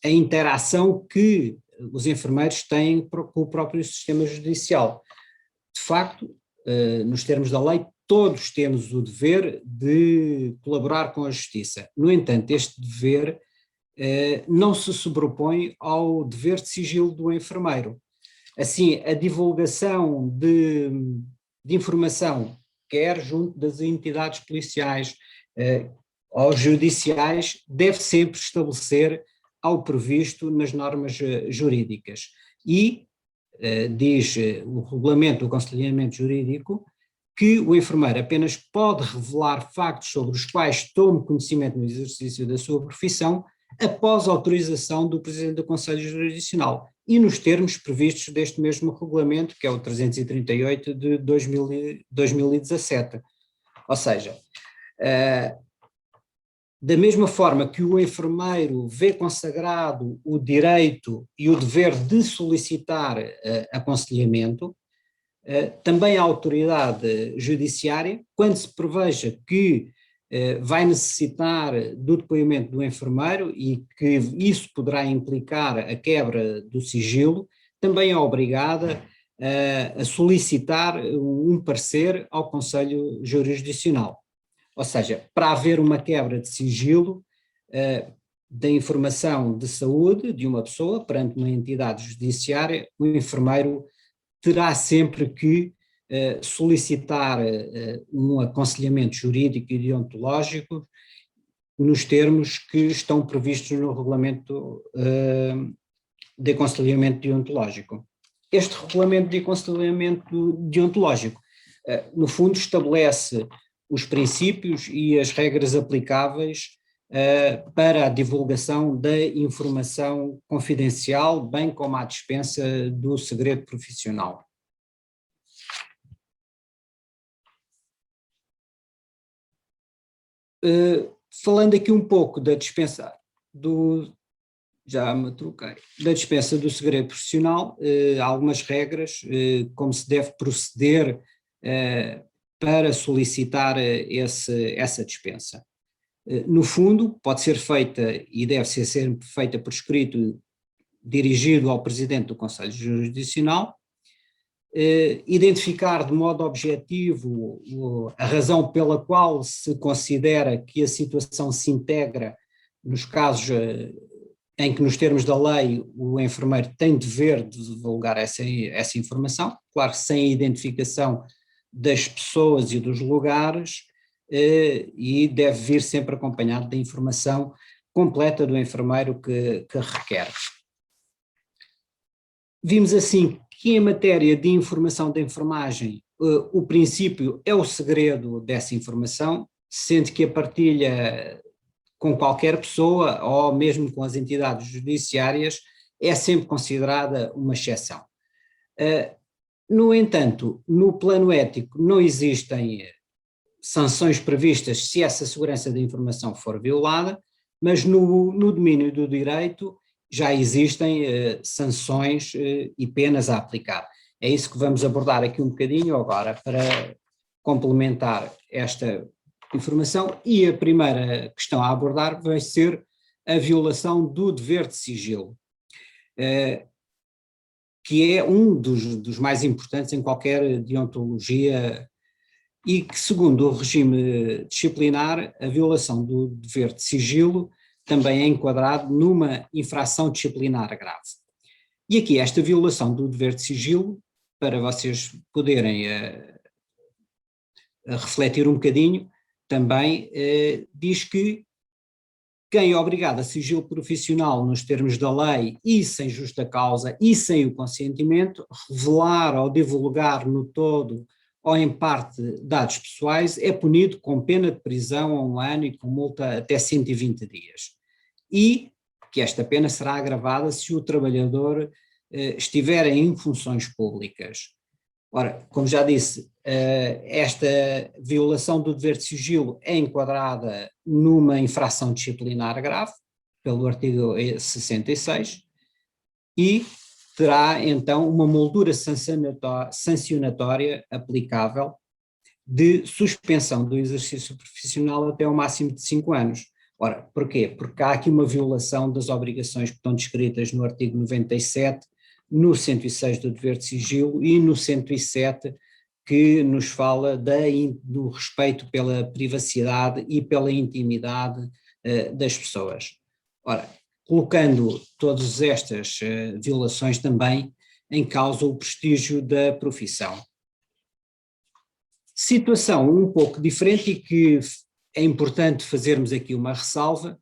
a interação que os enfermeiros têm com o próprio sistema judicial. De facto, nos termos da lei, todos temos o dever de colaborar com a justiça. No entanto, este dever não se sobrepõe ao dever de sigilo do enfermeiro. Assim, a divulgação de informação, quer junto das entidades policiais ou judiciais, deve sempre estabelecer ao previsto nas normas jurídicas. E diz o regulamento do aconselhamento jurídico que o enfermeiro apenas pode revelar factos sobre os quais tome conhecimento no exercício da sua profissão após autorização do Presidente do Conselho Jurisdicional e nos termos previstos deste mesmo regulamento, que é o 338 de 2017. Ou seja, da mesma forma que o enfermeiro vê consagrado o direito e o dever de solicitar aconselhamento, também a autoridade judiciária, quando se preveja que vai necessitar do depoimento do enfermeiro e que isso poderá implicar a quebra do sigilo, também é obrigada a solicitar um parecer ao Conselho Jurisdicional. Ou seja, para haver uma quebra de sigilo da informação de saúde de uma pessoa perante uma entidade judiciária, o enfermeiro terá sempre que solicitar um aconselhamento jurídico e deontológico nos termos que estão previstos no regulamento de aconselhamento deontológico. Este regulamento de aconselhamento deontológico, no fundo, estabelece os princípios e as regras aplicáveis para a divulgação da informação confidencial, bem como à dispensa do segredo profissional. Falando aqui um pouco da dispensa da dispensa do segredo profissional, há algumas regras, como se deve proceder para solicitar essa dispensa. No fundo, pode ser feita e deve ser sempre feita por escrito dirigido ao Presidente do Conselho Jurisdicional, identificar de modo objetivo a razão pela qual se considera que a situação se integra nos casos em que, nos termos da lei, o enfermeiro tem dever de divulgar essa informação, claro, sem a identificação das pessoas e dos lugares, e deve vir sempre acompanhado da informação completa do enfermeiro que requer. Vimos assim que, em matéria de informação de enfermagem, o princípio é o segredo dessa informação, sendo que a partilha com qualquer pessoa ou mesmo com as entidades judiciárias é sempre considerada uma exceção. No entanto, no plano ético não existem sanções previstas se essa segurança da informação for violada, mas no domínio do direito já existem sanções e penas a aplicar. É isso que vamos abordar aqui um bocadinho agora para complementar esta informação, e a primeira questão a abordar vai ser a violação do dever de sigilo, que é um dos mais importantes em qualquer deontologia e que, segundo o regime disciplinar, a violação do dever de sigilo também é enquadrado numa infração disciplinar grave. E aqui esta violação do dever de sigilo, para vocês poderem refletir um bocadinho, também diz que quem é obrigado a sigilo profissional nos termos da lei e sem justa causa e sem o consentimento, revelar ou divulgar no todo ou em parte dados pessoais é punido com pena de prisão a 1 ano e com multa até 120 dias. E que esta pena será agravada se o trabalhador estiver em funções públicas. Ora, como já disse, esta violação do dever de sigilo é enquadrada numa infração disciplinar grave, pelo artigo 66, e terá então uma moldura sancionatória aplicável de suspensão do exercício profissional até ao máximo de 5 anos. Ora, porquê? Porque há aqui uma violação das obrigações que estão descritas no artigo 97, no 106 do dever de sigilo e no 107 que nos fala do respeito pela privacidade e pela intimidade das pessoas. Ora, colocando todas estas violações também em causa o prestígio da profissão. Situação um pouco diferente e que é importante fazermos aqui uma ressalva,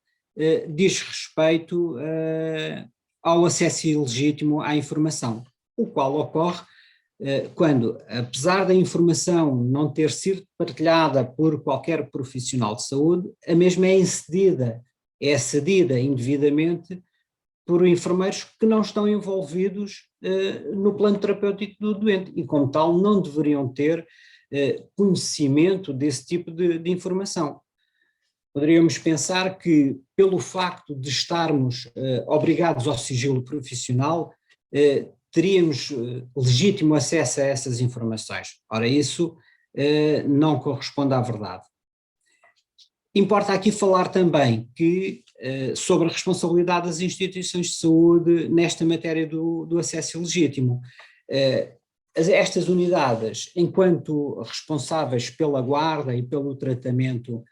diz respeito ao acesso ilegítimo à informação, o qual ocorre quando, apesar da informação não ter sido partilhada por qualquer profissional de saúde, a mesma é cedida indevidamente por enfermeiros que não estão envolvidos no plano terapêutico do doente e, como tal, não deveriam ter conhecimento desse tipo de informação. Poderíamos pensar que, pelo facto de estarmos obrigados ao sigilo profissional, teríamos legítimo acesso a essas informações. Ora, isso não corresponde à verdade. Importa aqui falar também que, sobre a responsabilidade das instituições de saúde nesta matéria do acesso ilegítimo. Estas unidades, enquanto responsáveis pela guarda e pelo tratamento,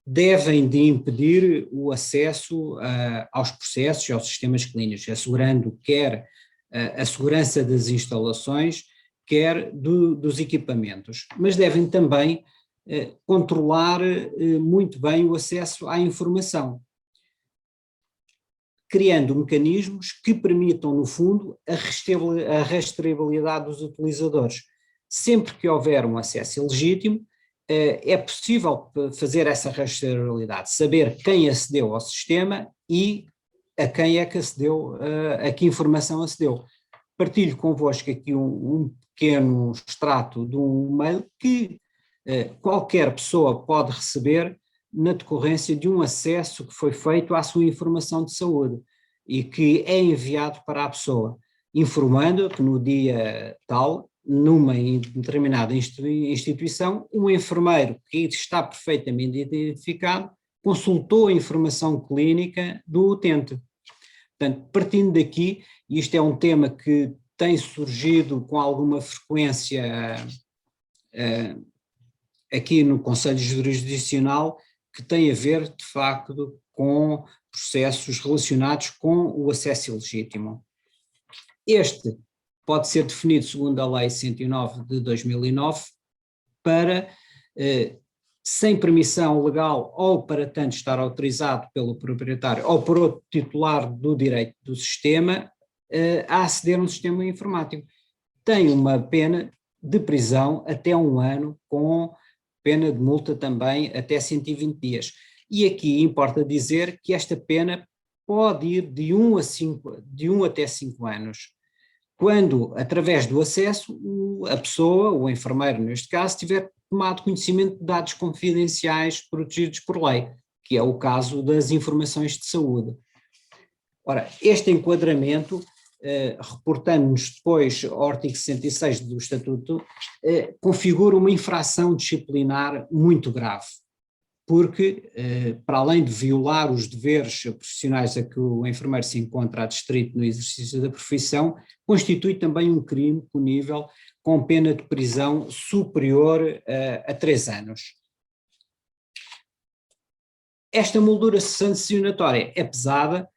devem de impedir o acesso aos processos e aos sistemas clínicos, assegurando quer a segurança das instalações, quer dos equipamentos, mas devem também controlar muito bem o acesso à informação, criando mecanismos que permitam, no fundo, a rastreabilidade dos utilizadores. Sempre que houver um acesso ilegítimo, é possível fazer essa rastreabilidade, saber quem acedeu ao sistema e a quem é que acedeu, a que informação acedeu. Partilho convosco aqui um pequeno extrato de um mail que qualquer pessoa pode receber na decorrência de um acesso que foi feito à sua informação de saúde e que é enviado para a pessoa, informando que no dia tal, numa determinada instituição, um enfermeiro que está perfeitamente identificado consultou a informação clínica do utente. Portanto, partindo daqui, e isto é um tema que tem surgido com alguma frequência aqui no Conselho Jurisdicional, que tem a ver, de facto, com processos relacionados com o acesso ilegítimo. Este pode ser definido segundo a Lei 109 de 2009 para, sem permissão legal ou para tanto estar autorizado pelo proprietário ou por outro titular do direito do sistema, a aceder a um sistema informático. Tem uma pena de prisão até 1 ano, com pena de multa também até 120 dias. E aqui importa dizer que esta pena pode ir de 1 até 5 anos, quando, através do acesso, a pessoa, o enfermeiro neste caso, tiver tomado conhecimento de dados confidenciais protegidos por lei, que é o caso das informações de saúde. Ora, este enquadramento, reportando-nos depois ao artigo 66 do Estatuto, configura uma infração disciplinar muito grave, porque, para além de violar os deveres profissionais a que o enfermeiro se encontra adstrito no exercício da profissão, constitui também um crime punível com pena de prisão superior a 3 anos. Esta moldura sancionatória é pesada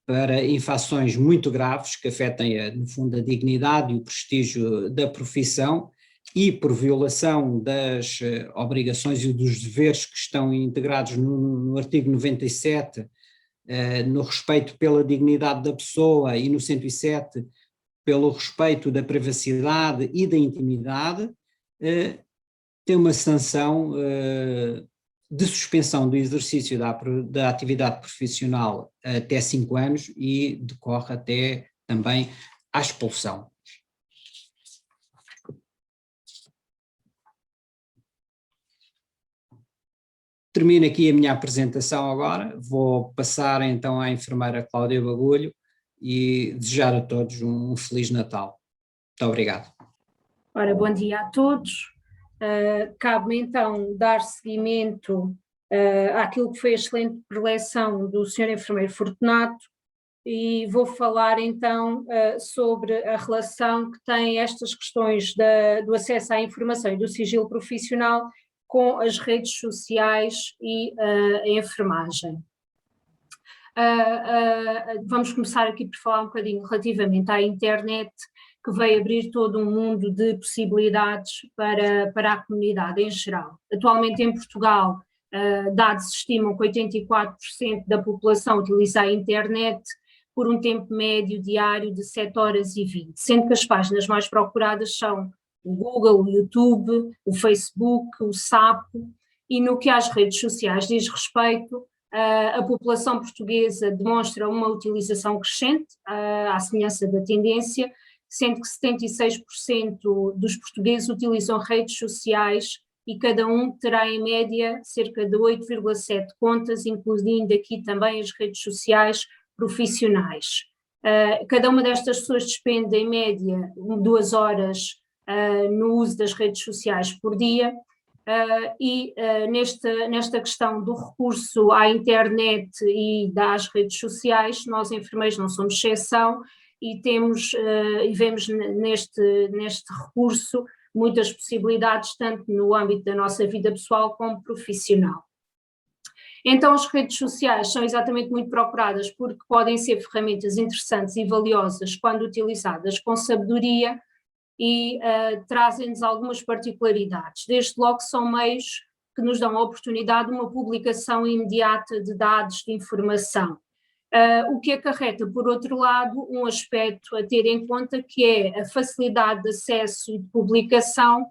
para infrações muito graves que afetem, no fundo, a dignidade e o prestígio da profissão e por violação das obrigações e dos deveres que estão integrados no artigo 97, no respeito pela dignidade da pessoa, e no 107 pelo respeito da privacidade e da intimidade, tem uma sanção de suspensão do exercício da atividade profissional até 5 anos e decorre até também à expulsão. Termino aqui a minha apresentação agora, vou passar então à enfermeira Cláudia Bagulho e desejar a todos um Feliz Natal. Muito obrigado. Ora, bom dia a todos. Cabe-me então dar seguimento àquilo que foi a excelente preleção do Sr. Enfermeiro Fortunato e vou falar então sobre a relação que têm estas questões do acesso à informação e do sigilo profissional com as redes sociais e a enfermagem. Vamos começar aqui por falar um bocadinho relativamente à internet, que veio abrir todo um mundo de possibilidades para a comunidade em geral. Atualmente em Portugal, dados estimam que 84% da população utiliza a internet por um tempo médio diário de 7 horas e 20, sendo que as páginas mais procuradas são o Google, o YouTube, o Facebook, o Sapo, e no que às redes sociais diz respeito, a população portuguesa demonstra uma utilização crescente, à semelhança da tendência, sendo que 76% dos portugueses utilizam redes sociais e cada um terá em média cerca de 8,7 contas, incluindo aqui também as redes sociais profissionais. Cada uma destas pessoas despende em média 2 horas no uso das redes sociais por dia, e nesta questão do recurso à internet e das redes sociais, nós enfermeiros não somos exceção e vemos neste recurso muitas possibilidades, tanto no âmbito da nossa vida pessoal como profissional. Então as redes sociais são exatamente muito procuradas porque podem ser ferramentas interessantes e valiosas quando utilizadas com sabedoria, e trazem-nos algumas particularidades. Desde logo são meios que nos dão a oportunidade de uma publicação imediata de dados de informação, o que acarreta, por outro lado, um aspecto a ter em conta, que é a facilidade de acesso e de publicação,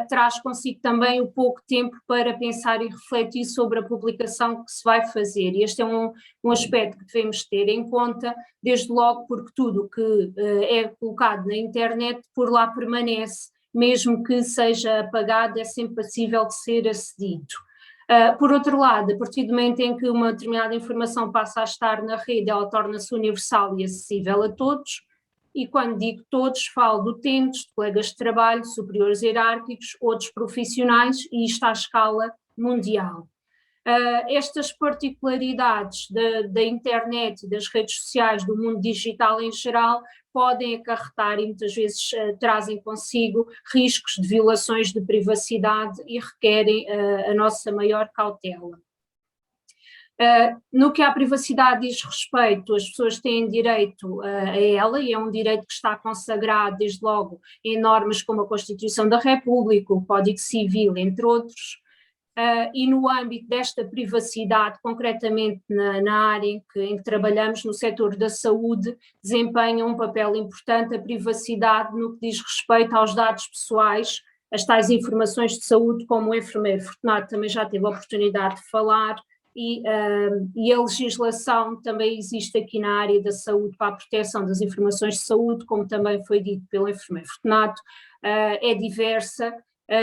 traz consigo também o pouco tempo para pensar e refletir sobre a publicação que se vai fazer, e este é um aspecto que devemos ter em conta, desde logo porque tudo o que é colocado na internet por lá permanece, mesmo que seja apagado, é sempre passível de ser acedido. Por outro lado, a partir do momento em que uma determinada informação passa a estar na rede, ela torna-se universal e acessível a todos, e quando digo todos, falo de utentes, de colegas de trabalho, superiores hierárquicos, outros profissionais, e isto à escala mundial. Estas particularidades da internet e das redes sociais, do mundo digital em geral, podem acarretar e muitas vezes trazem consigo riscos de violações de privacidade e requerem a nossa maior cautela. No que à privacidade diz respeito, as pessoas têm direito a ela, e é um direito que está consagrado desde logo em normas como a Constituição da República, o Código Civil, entre outros, e no âmbito desta privacidade, concretamente na área em que trabalhamos, no setor da saúde, desempenha um papel importante a privacidade no que diz respeito aos dados pessoais, as tais informações de saúde, como o enfermeiro Fortunato também já teve a oportunidade de falar, e a legislação também existe aqui na área da saúde para a proteção das informações de saúde, como também foi dito pelo enfermeiro Fortunato, é diversa.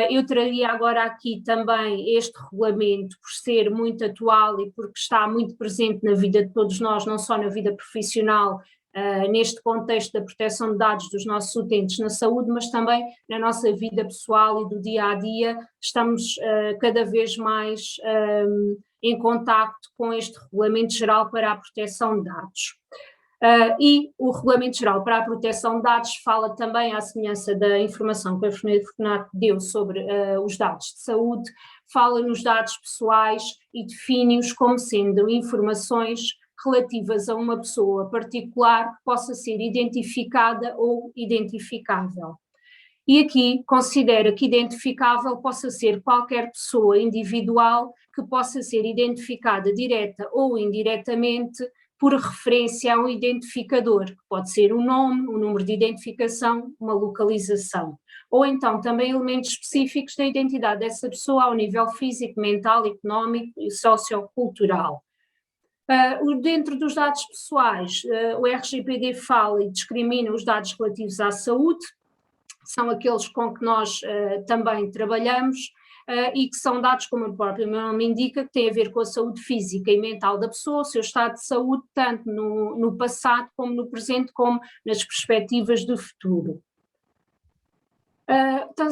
Eu traria agora aqui também este regulamento por ser muito atual e porque está muito presente na vida de todos nós, não só na vida profissional, neste contexto da proteção de dados dos nossos utentes na saúde, mas também na nossa vida pessoal e do dia a dia. Estamos cada vez mais em contacto com este Regulamento Geral para a Proteção de Dados. E o Regulamento Geral para a Proteção de Dados fala também, à semelhança da informação que o enfermeiro Fortunato deu sobre os dados de saúde, fala nos dados pessoais e define-os como sendo informações relativas a uma pessoa particular que possa ser identificada ou identificável. E aqui considera que identificável possa ser qualquer pessoa individual que possa ser identificada direta ou indiretamente por referência a um identificador, que pode ser um nome, um número de identificação, uma localização, ou então também elementos específicos da identidade dessa pessoa ao nível físico, mental, económico e sociocultural. Dentro dos dados pessoais, o RGPD fala e discrimina os dados relativos à saúde, são aqueles com que nós também trabalhamos, e que são dados, como o próprio nome indica, que têm a ver com a saúde física e mental da pessoa, o seu estado de saúde, tanto no passado como no presente, como nas perspectivas do futuro.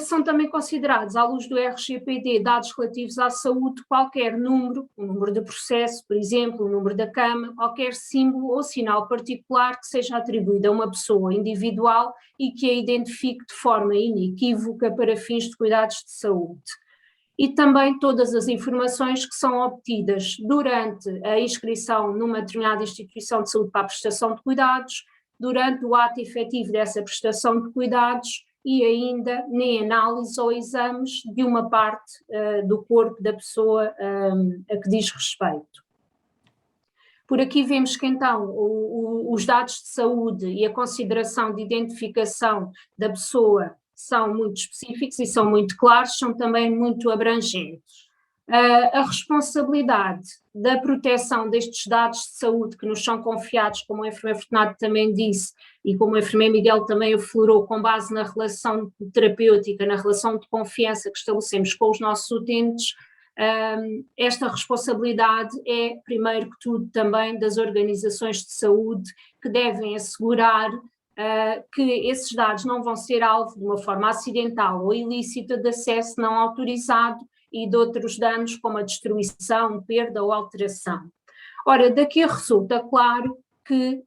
São também considerados, à luz do RGPD, dados relativos à saúde, qualquer número, o número de processo, por exemplo, o número da cama, qualquer símbolo ou sinal particular que seja atribuído a uma pessoa individual e que a identifique de forma inequívoca para fins de cuidados de saúde. E também todas as informações que são obtidas durante a inscrição numa determinada instituição de saúde para a prestação de cuidados, durante o ato efetivo dessa prestação de cuidados e ainda nem análise ou exames de uma parte do corpo da pessoa a que diz respeito. Por aqui vemos que então os dados de saúde e a consideração de identificação da pessoa são muito específicos e são muito claros, são também muito abrangentes. A responsabilidade da proteção destes dados de saúde que nos são confiados, como o enfermeiro Fortunato também disse, e como o enfermeiro Miguel também aflorou, com base na relação terapêutica, na relação de confiança que estabelecemos com os nossos utentes, esta responsabilidade é, primeiro que tudo, também das organizações de saúde, que devem assegurar que esses dados não vão ser alvo de uma forma acidental ou ilícita de acesso não autorizado e de outros danos como a destruição, perda ou alteração. Ora, daqui resulta claro que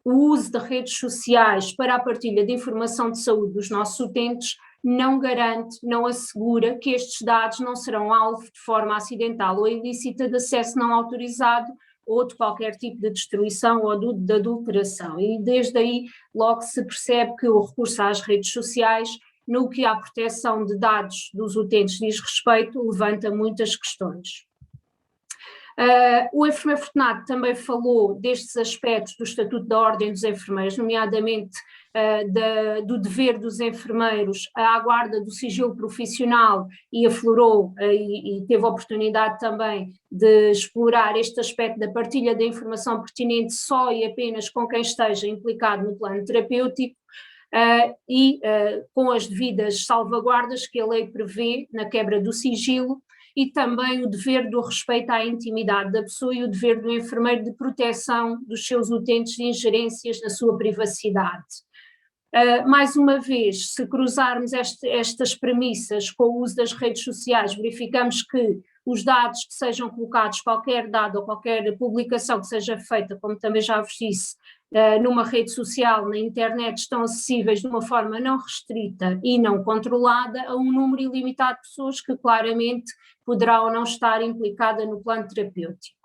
o uso de redes sociais para a partilha de informação de saúde dos nossos utentes não garante, não assegura que estes dados não serão alvo de forma acidental ou ilícita de acesso não autorizado ou de qualquer tipo de destruição ou de adulteração. E desde aí logo se percebe que o recurso às redes sociais, no que à proteção de dados dos utentes diz respeito, levanta muitas questões. O enfermeiro Fortunato também falou destes aspectos do Estatuto da Ordem dos Enfermeiros, nomeadamente do dever dos enfermeiros à guarda do sigilo profissional e aflorou e teve a oportunidade também de explorar este aspecto da partilha da informação pertinente só e apenas com quem esteja implicado no plano terapêutico, com as devidas salvaguardas que a lei prevê na quebra do sigilo, e também o dever do respeito à intimidade da pessoa e o dever do enfermeiro de proteção dos seus utentes de ingerências na sua privacidade. Mais uma vez, se cruzarmos estas premissas com o uso das redes sociais, verificamos que os dados que sejam colocados, qualquer dado ou qualquer publicação que seja feita, como também já vos disse, numa rede social, na internet, estão acessíveis de uma forma não restrita e não controlada a um número ilimitado de pessoas que claramente poderá ou não estar implicada no plano terapêutico.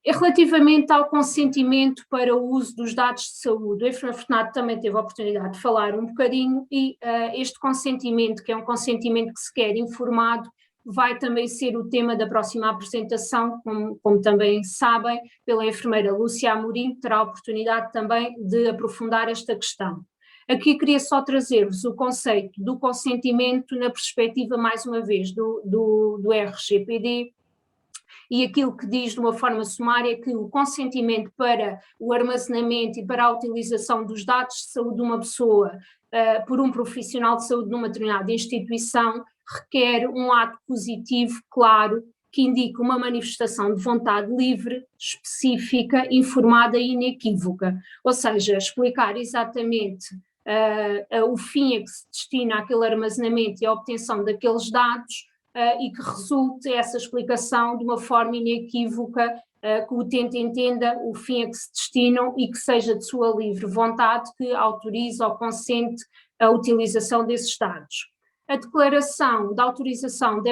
Relativamente ao consentimento para o uso dos dados de saúde, o enfermeiro Fortunato também teve a oportunidade de falar um bocadinho e este consentimento, que é um consentimento que se quer informado, vai também ser o tema da próxima apresentação, como também sabem, pela enfermeira Lúcia Amorim, que terá a oportunidade também de aprofundar esta questão. Aqui queria só trazer-vos o conceito do consentimento na perspectiva, mais uma vez, do RGPD, e aquilo que diz de uma forma sumária é que o consentimento para o armazenamento e para a utilização dos dados de saúde de uma pessoa por um profissional de saúde numa determinada instituição requer um ato positivo, claro, que indica uma manifestação de vontade livre, específica, informada e inequívoca, ou seja, explicar exatamente o fim a que se destina aquele armazenamento e a obtenção daqueles dados, e que resulte essa explicação de uma forma inequívoca, que o utente entenda o fim a que se destinam e que seja de sua livre vontade que autorize ou consente a utilização desses dados. A declaração da autorização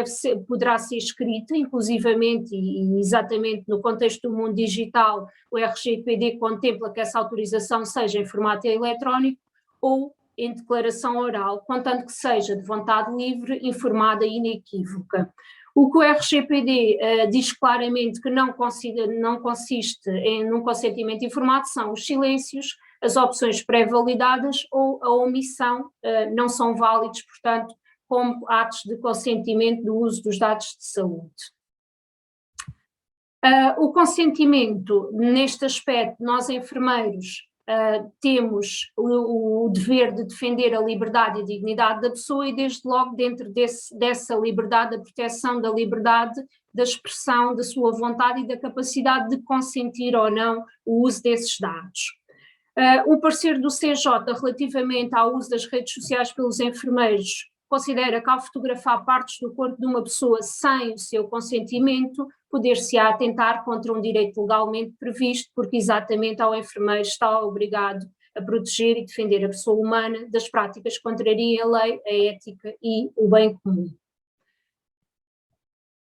poderá ser escrita, inclusivamente e exatamente no contexto do mundo digital, o RGPD contempla que essa autorização seja em formato eletrónico, ou em declaração oral, contanto que seja de vontade livre, informada e inequívoca. O que o RGPD diz claramente que não consiste num consentimento informado são os silêncios, as opções pré-validadas ou a omissão não são válidos, portanto, como atos de consentimento do uso dos dados de saúde. O consentimento, neste aspecto, nós enfermeiros temos o dever de defender a liberdade e a dignidade da pessoa e desde logo dentro dessa liberdade, a proteção da liberdade, da expressão da sua vontade e da capacidade de consentir ou não o uso desses dados. O parecer do CJ relativamente ao uso das redes sociais pelos enfermeiros considera que ao fotografar partes do corpo de uma pessoa sem o seu consentimento, poder-se-á atentar contra um direito legalmente previsto, porque exatamente ao enfermeiro está obrigado a proteger e defender a pessoa humana das práticas que contrariem a lei, a ética e o bem comum.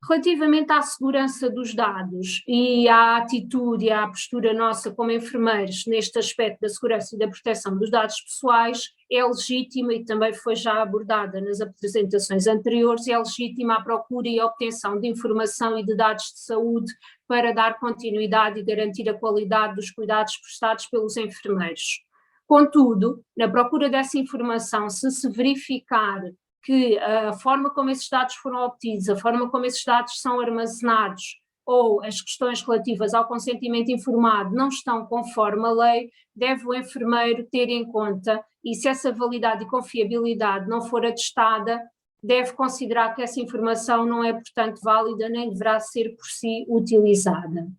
Relativamente à segurança dos dados e à atitude e à postura nossa como enfermeiros neste aspecto da segurança e da proteção dos dados pessoais, é legítima e também foi já abordada nas apresentações anteriores, é legítima a procura e a obtenção de informação e de dados de saúde para dar continuidade e garantir a qualidade dos cuidados prestados pelos enfermeiros. Contudo, na procura dessa informação, se verificar que a forma como esses dados foram obtidos, a forma como esses dados são armazenados ou as questões relativas ao consentimento informado não estão conforme a lei, deve o enfermeiro ter em conta e se essa validade e confiabilidade não for atestada, deve considerar que essa informação não é, portanto, válida nem deverá ser por si utilizada.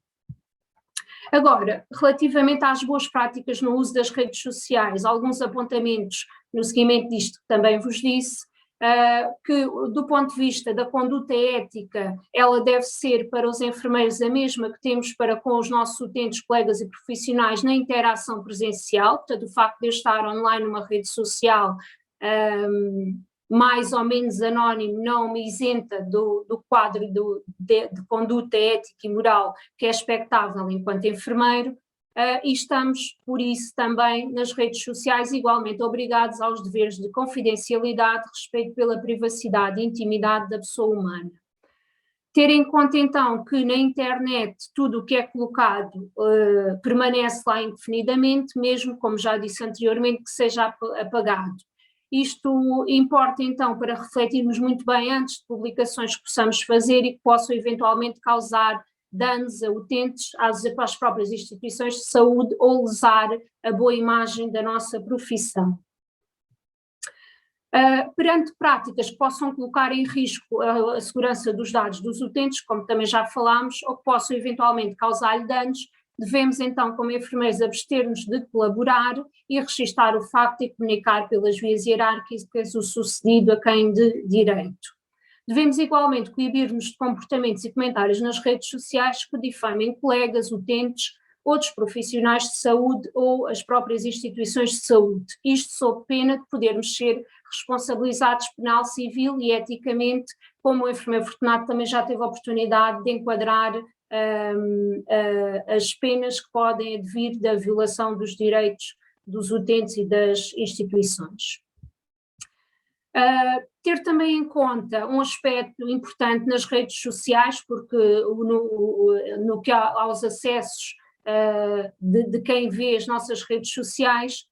Agora, relativamente às boas práticas no uso das redes sociais, alguns apontamentos no seguimento disto que também vos disse, que do ponto de vista da conduta ética, ela deve ser para os enfermeiros a mesma que temos para com os nossos utentes, colegas e profissionais na interação presencial, portanto o facto de eu estar online numa rede social mais ou menos anónimo não me isenta do quadro de conduta ética e moral que é expectável enquanto enfermeiro. E estamos, por isso, também nas redes sociais igualmente obrigados aos deveres de confidencialidade, respeito pela privacidade e intimidade da pessoa humana. Ter em conta, então, que na internet tudo o que é colocado permanece lá indefinidamente, mesmo, como já disse anteriormente, que seja apagado. Isto importa, então, para refletirmos muito bem antes de publicações que possamos fazer e que possam eventualmente causar danos a utentes, às próprias instituições de saúde ou lesar a boa imagem da nossa profissão. Perante práticas que possam colocar em risco a segurança dos dados dos utentes, como também já falámos, ou que possam eventualmente causar-lhe danos, devemos então, como enfermeiros, abster-nos de colaborar e registar o facto e comunicar pelas vias hierárquicas o sucedido a quem de direito. Devemos igualmente coibir-nos de comportamentos e comentários nas redes sociais que difamem colegas, utentes, outros profissionais de saúde ou as próprias instituições de saúde. Isto sob pena de podermos ser responsabilizados penal, civil e eticamente, como o enfermeiro Fortunato também já teve a oportunidade de enquadrar as penas que podem advir da violação dos direitos dos utentes e das instituições. Ter também em conta um aspecto importante nas redes sociais, porque no que aos acessos de quem vê as nossas redes sociais,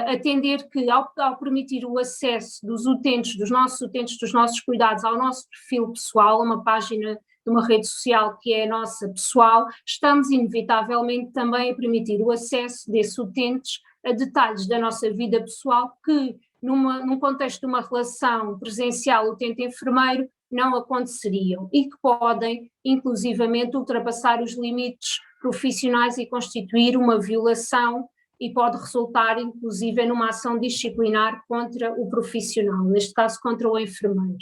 atender que ao permitir o acesso dos utentes, dos nossos cuidados ao nosso perfil pessoal, uma página de uma rede social que é a nossa pessoal, estamos inevitavelmente também a permitir o acesso desses utentes a detalhes da nossa vida pessoal que num contexto de uma relação presencial utente-enfermeiro não aconteceriam e que podem, inclusivamente, ultrapassar os limites profissionais e constituir uma violação e pode resultar, inclusive, numa ação disciplinar contra o profissional, neste caso contra o enfermeiro.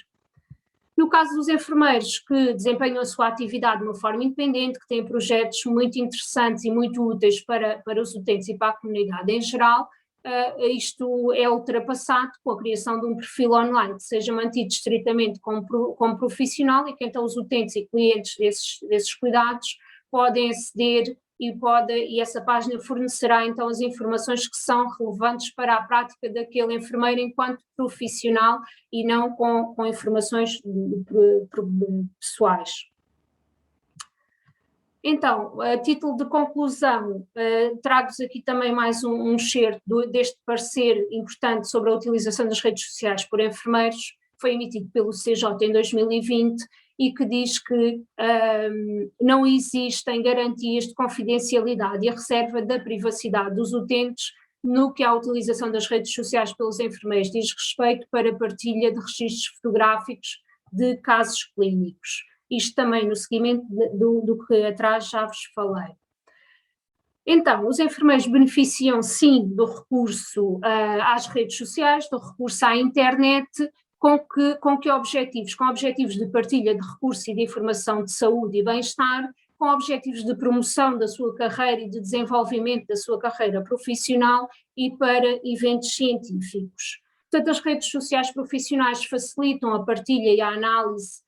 No caso dos enfermeiros que desempenham a sua atividade de uma forma independente, que têm projetos muito interessantes e muito úteis para os utentes e para a comunidade em geral, isto é ultrapassado com a criação de um perfil online que seja mantido estritamente como profissional e que então os utentes e clientes desses cuidados podem aceder e essa página fornecerá então as informações que são relevantes para a prática daquele enfermeiro enquanto profissional e não com informações pessoais. Então, a título de conclusão, trago-vos aqui também mais um excerto deste parecer importante sobre a utilização das redes sociais por enfermeiros, que foi emitido pelo CJ em 2020 e que diz que não existem garantias de confidencialidade e a reserva da privacidade dos utentes no que à utilização das redes sociais pelos enfermeiros diz respeito para partilha de registros fotográficos de casos clínicos. Isto também no seguimento do que atrás já vos falei. Então, os enfermeiros beneficiam sim do recurso às redes sociais, do recurso à internet, com que objetivos? Com objetivos de partilha de recursos e de informação de saúde e bem-estar, com objetivos de promoção da sua carreira e de desenvolvimento da sua carreira profissional e para eventos científicos. Portanto, as redes sociais profissionais facilitam a partilha e a análise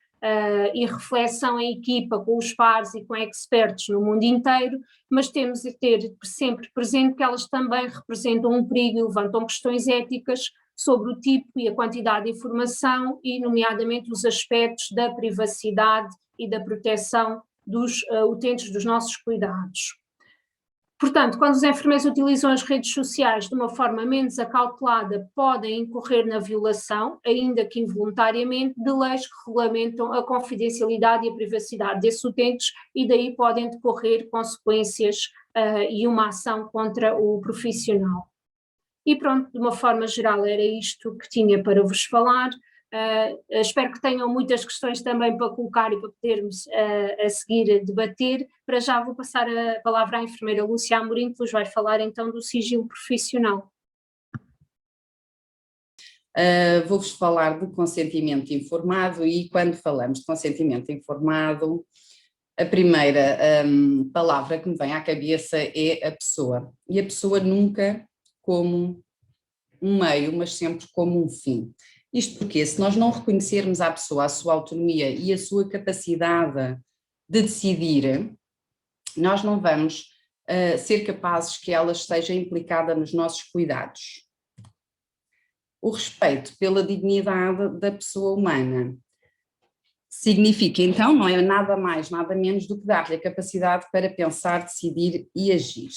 e reflexão em equipa com os pares e com experts no mundo inteiro, mas temos de ter sempre presente que elas também representam um perigo e levantam questões éticas sobre o tipo e a quantidade de informação e, nomeadamente, os aspectos da privacidade e da proteção dos utentes dos nossos cuidados. Portanto, quando os enfermeiros utilizam as redes sociais de uma forma menos acautelada, podem incorrer na violação, ainda que involuntariamente, de leis que regulamentam a confidencialidade e a privacidade desses utentes e daí podem decorrer consequências e uma ação contra o profissional. E pronto, de uma forma geral era isto que tinha para vos falar. Espero que tenham muitas questões também para colocar e para podermos a seguir debater. Para já vou passar a palavra à enfermeira Lúcia Amorim, que vos vai falar então do sigilo profissional. Vou-vos falar de consentimento informado e quando falamos de consentimento informado, a primeira palavra que me vem à cabeça é a pessoa. E a pessoa nunca como um meio, mas sempre como um fim. Isto porque, se nós não reconhecermos à pessoa a sua autonomia e a sua capacidade de decidir, nós não vamos ser capazes que ela esteja implicada nos nossos cuidados. O respeito pela dignidade da pessoa humana significa, então, não é nada mais, nada menos do que dar-lhe a capacidade para pensar, decidir e agir.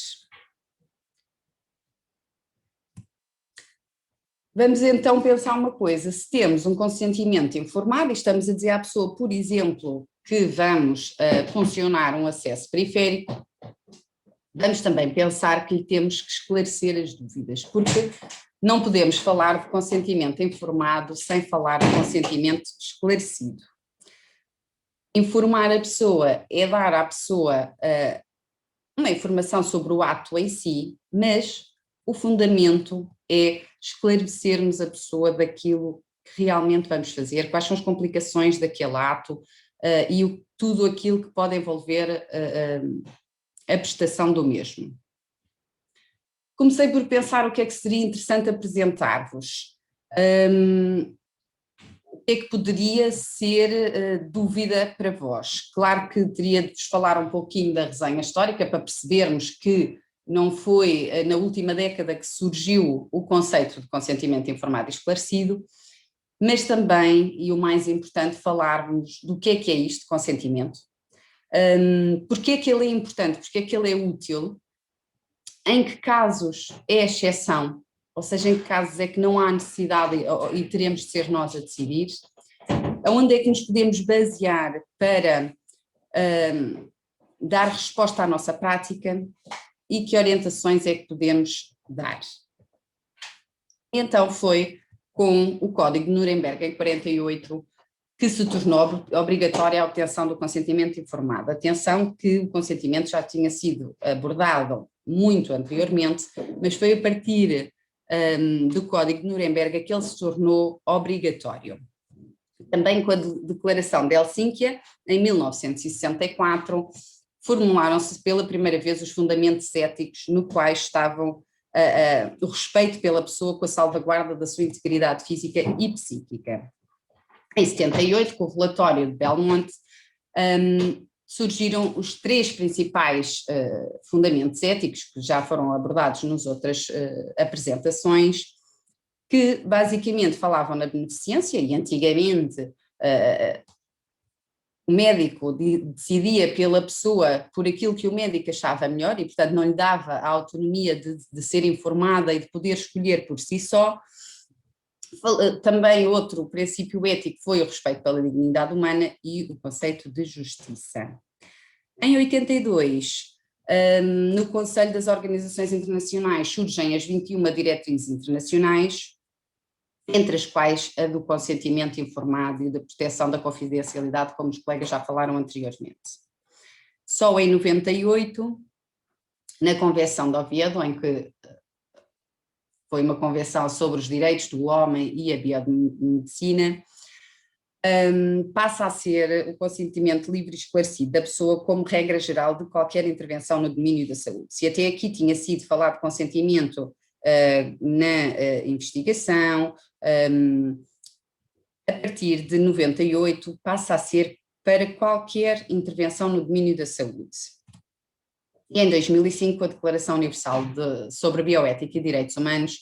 Vamos então pensar uma coisa, se temos um consentimento informado e estamos a dizer à pessoa, por exemplo, que vamos funcionar um acesso periférico, vamos também pensar que lhe temos que esclarecer as dúvidas, porque não podemos falar de consentimento informado sem falar de consentimento esclarecido. Informar a pessoa é dar à pessoa uma informação sobre o ato em si, mas o fundamento é esclarecermos a pessoa daquilo que realmente vamos fazer, quais são as complicações daquele ato e tudo aquilo que pode envolver a prestação do mesmo. Comecei por pensar o que é que seria interessante apresentar-vos. O que é que poderia ser dúvida para vós? Claro que teria de vos falar um pouquinho da resenha histórica para percebermos que não foi na última década que surgiu o conceito de consentimento informado e esclarecido, mas também, e o mais importante, falarmos do que é isto, consentimento, porque é que ele é importante, porque é que ele é útil, em que casos é exceção, ou seja, em que casos é que não há necessidade e teremos de ser nós a decidir, aonde é que nos podemos basear para dar resposta à nossa prática e que orientações é que podemos dar. Então foi com o Código de Nuremberg em 48 que se tornou obrigatória a obtenção do consentimento informado. Atenção que o consentimento já tinha sido abordado muito anteriormente, mas foi a partir do Código de Nuremberg que ele se tornou obrigatório. Também com a Declaração de Helsínquia, em 1964, formularam-se pela primeira vez os fundamentos éticos no quais estavam o respeito pela pessoa com a salvaguarda da sua integridade física e psíquica. Em 78, com o relatório de Belmonte, surgiram os 3 principais fundamentos éticos, que já foram abordados nas outras apresentações, que basicamente falavam na beneficência, e antigamente o médico decidia pela pessoa por aquilo que o médico achava melhor e, portanto, não lhe dava a autonomia de ser informada e de poder escolher por si só. Também outro princípio ético foi o respeito pela dignidade humana e o conceito de justiça. Em 82, no Conselho das Organizações Internacionais surgem as 21 diretrizes internacionais, entre as quais a do consentimento informado e da proteção da confidencialidade, como os colegas já falaram anteriormente. Só em 98, na Convenção de Oviedo, em que foi uma convenção sobre os direitos do homem e a biomedicina, passa a ser o consentimento livre e esclarecido da pessoa como regra geral de qualquer intervenção no domínio da saúde. Se até aqui tinha sido falado de consentimento na investigação, a partir de 98 passa a ser para qualquer intervenção no domínio da saúde. E em 2005 a Declaração Universal sobre a Bioética e Direitos Humanos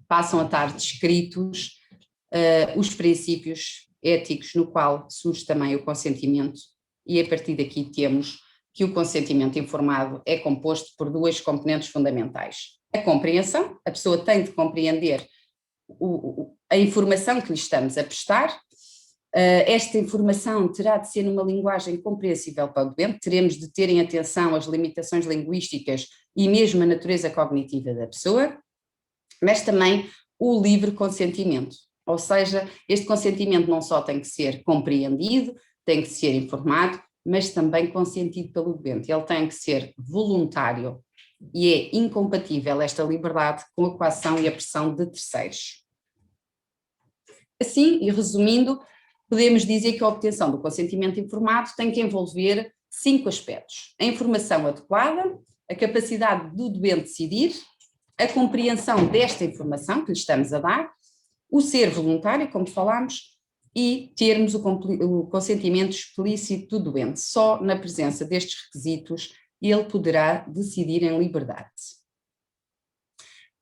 passam a estar descritos os princípios éticos no qual surge também o consentimento, e a partir daqui temos que o consentimento informado é composto por 2 componentes fundamentais. A compreensão, a pessoa tem de compreender a informação que lhe estamos a prestar. Esta informação terá de ser numa linguagem compreensível para o doente, teremos de ter em atenção as limitações linguísticas e mesmo a natureza cognitiva da pessoa, mas também o livre consentimento, ou seja, este consentimento não só tem que ser compreendido, tem que ser informado, mas também consentido pelo doente, ele tem que ser voluntário e é incompatível esta liberdade com a coação e a pressão de terceiros. Assim, e resumindo, podemos dizer que a obtenção do consentimento informado tem que envolver 5 aspectos: a informação adequada, a capacidade do doente decidir, a compreensão desta informação que lhe estamos a dar, o ser voluntário, como falámos, e termos o consentimento explícito do doente. Só na presença destes requisitos ele poderá decidir em liberdade.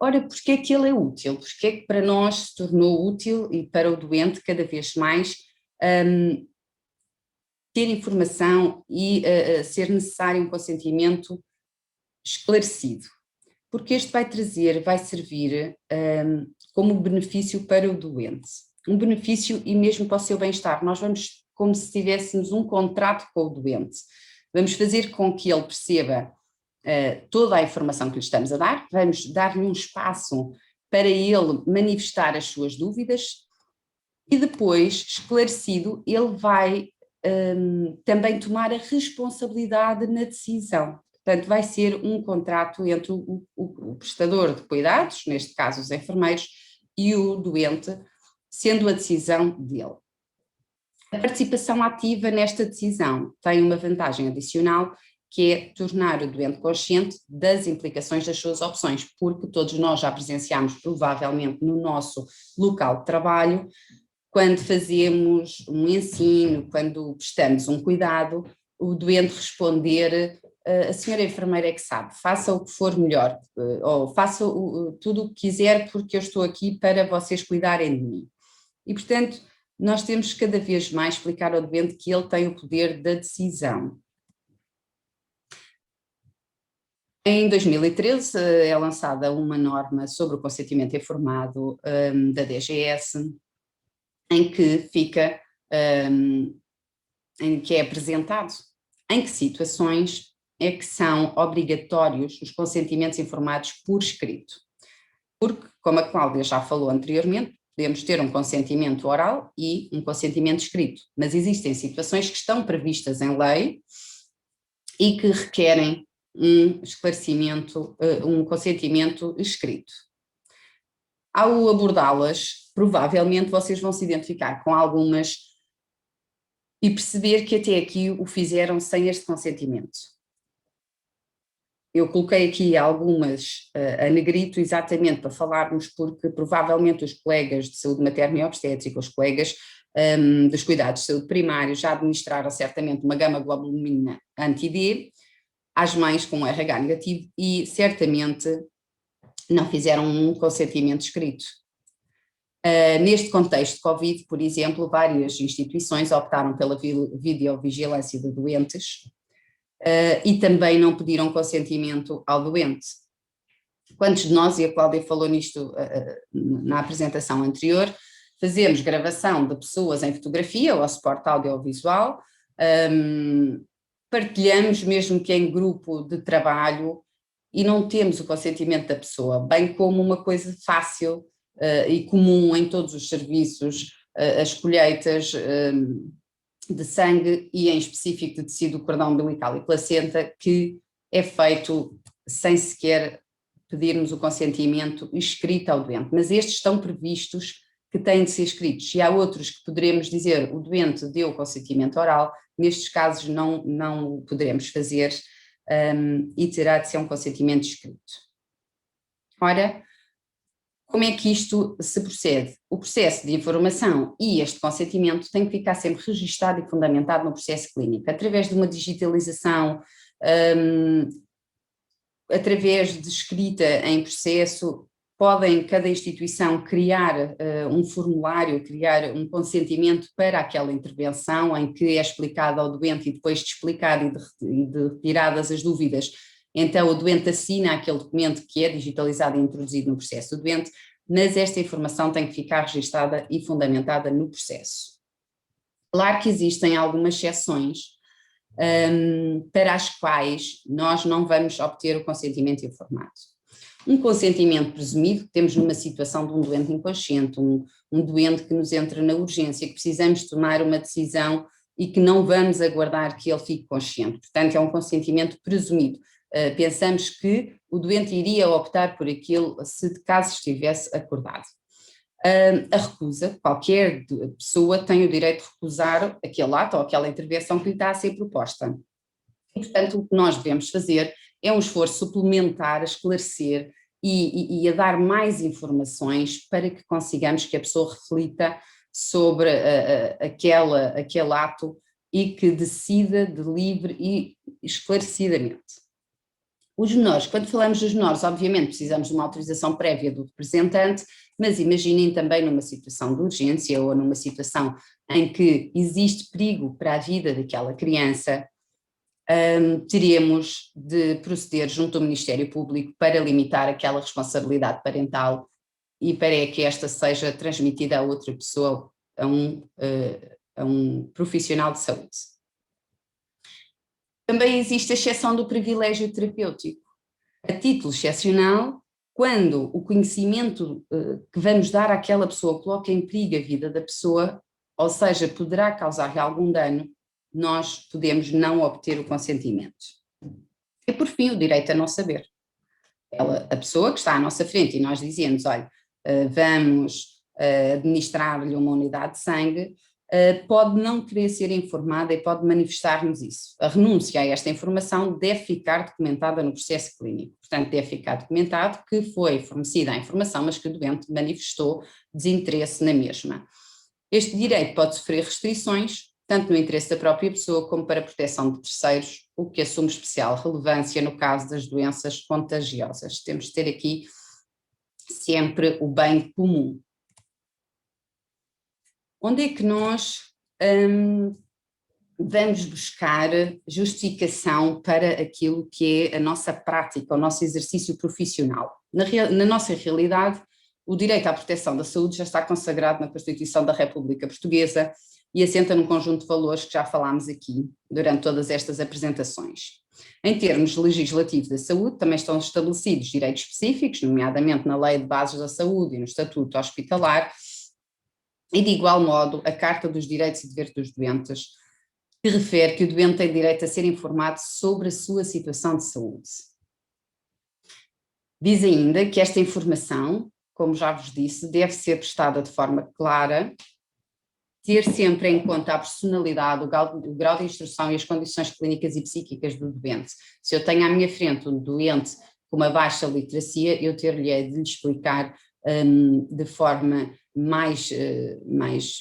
Ora, porquê é que ele é útil? Porquê é que para nós se tornou útil e para o doente cada vez mais ter informação e ser necessário um consentimento esclarecido? Porque este vai servir como benefício para o doente, um benefício e mesmo para o seu bem-estar. Nós vamos, como se tivéssemos um contrato com o doente, vamos fazer com que ele perceba toda a informação que lhe estamos a dar, vamos dar-lhe um espaço para ele manifestar as suas dúvidas e depois, esclarecido, ele vai também tomar a responsabilidade na decisão. Portanto, vai ser um contrato entre o prestador de cuidados, neste caso os enfermeiros, e o doente, sendo a decisão dele. A participação ativa nesta decisão tem uma vantagem adicional, que é tornar o doente consciente das implicações das suas opções, porque todos nós já presenciamos provavelmente no nosso local de trabalho, quando fazemos um ensino, quando prestamos um cuidado, o doente responder: a senhora enfermeira é que sabe, faça o que for melhor, ou faça tudo o que quiser porque eu estou aqui para vocês cuidarem de mim. E, portanto, nós temos cada vez mais explicar ao doente que ele tem o poder da decisão. Em 2013 é lançada uma norma sobre o consentimento informado da DGS, em que fica, em que é apresentado em que situações é que são obrigatórios os consentimentos informados por escrito. Porque, como a Cláudia já falou anteriormente, podemos ter um consentimento oral e um consentimento escrito, mas existem situações que estão previstas em lei e que requerem um esclarecimento, um consentimento escrito. Ao abordá-las, provavelmente vocês vão se identificar com algumas e perceber que até aqui o fizeram sem este consentimento. Eu coloquei aqui algumas a negrito exatamente para falarmos, porque provavelmente os colegas de saúde materna e obstétrica, os colegas dos cuidados de saúde primários já administraram certamente uma gama-globulina anti-D às mães com RH negativo e certamente não fizeram um consentimento escrito. Neste contexto de Covid, por exemplo, várias instituições optaram pela videovigilância de doentes e também não pediram consentimento ao doente. Quantos de nós, e a Cláudia falou nisto na apresentação anterior, fazemos gravação de pessoas em fotografia ou suporte audiovisual, partilhamos mesmo que em grupo de trabalho e não temos o consentimento da pessoa, bem como uma coisa fácil e comum em todos os serviços, as colheitas de sangue e em específico de tecido do cordão umbilical e placenta, que é feito sem sequer pedirmos o consentimento escrito ao doente, mas estes estão previstos que têm de ser escritos, e há outros que poderemos dizer o doente deu o consentimento oral, nestes casos não o poderemos fazer e terá de ser um consentimento escrito. Ora, como é que isto se procede? O processo de informação e este consentimento tem que ficar sempre registado e fundamentado no processo clínico, através de uma digitalização, através de escrita em processo. Podem cada instituição criar um formulário, criar um consentimento para aquela intervenção em que é explicado ao doente e depois de explicado e de retiradas as dúvidas, então o doente assina aquele documento que é digitalizado e introduzido no processo do doente, mas esta informação tem que ficar registada e fundamentada no processo. Claro que existem algumas exceções para as quais nós não vamos obter o consentimento informado. Um consentimento presumido, que temos numa situação de um doente inconsciente, um doente que nos entra na urgência, que precisamos tomar uma decisão e que não vamos aguardar que ele fique consciente. Portanto, é um consentimento presumido. Pensamos que o doente iria optar por aquilo se de caso estivesse acordado. A recusa, qualquer pessoa tem o direito de recusar aquele ato ou aquela intervenção que lhe está a ser proposta. E, portanto, o que nós devemos fazer é um esforço suplementar a esclarecer e a dar mais informações para que consigamos que a pessoa reflita sobre aquele ato e que decida de livre e esclarecidamente. Os menores, quando falamos dos menores, obviamente precisamos de uma autorização prévia do representante, mas imaginem também numa situação de urgência ou numa situação em que existe perigo para a vida daquela criança, teríamos de proceder junto ao Ministério Público para limitar aquela responsabilidade parental e para que esta seja transmitida a outra pessoa, a um profissional de saúde. Também existe a exceção do privilégio terapêutico. A título excepcional, quando o conhecimento que vamos dar àquela pessoa coloca em perigo a vida da pessoa, ou seja, poderá causar-lhe algum dano, nós podemos não obter o consentimento. E por fim, o direito a não saber. A pessoa que está à nossa frente e nós dizemos, olha, vamos administrar-lhe uma unidade de sangue, pode não querer ser informada e pode manifestar-nos isso. A renúncia a esta informação deve ficar documentada no processo clínico. Portanto, deve ficar documentado que foi fornecida a informação, mas que o doente manifestou desinteresse na mesma. Este direito pode sofrer restrições, tanto no interesse da própria pessoa como para a proteção de terceiros, o que assume especial relevância no caso das doenças contagiosas. Temos de ter aqui sempre o bem comum. Onde é que nós vamos buscar justificação para aquilo que é a nossa prática, o nosso exercício profissional? Na nossa realidade, o direito à proteção da saúde já está consagrado na Constituição da República Portuguesa e assenta num conjunto de valores que já falámos aqui durante todas estas apresentações. Em termos legislativos da saúde, também estão estabelecidos direitos específicos, nomeadamente na Lei de Bases da Saúde e no Estatuto Hospitalar, e de igual modo a Carta dos Direitos e Deveres dos Doentes, que refere que o doente tem direito a ser informado sobre a sua situação de saúde. Diz ainda que esta informação, como já vos disse, deve ser prestada de forma clara ter sempre em conta a personalidade, o grau de instrução e as condições clínicas e psíquicas do doente. Se eu tenho à minha frente um doente com uma baixa literacia, eu ter-lhe de lhe explicar de forma mais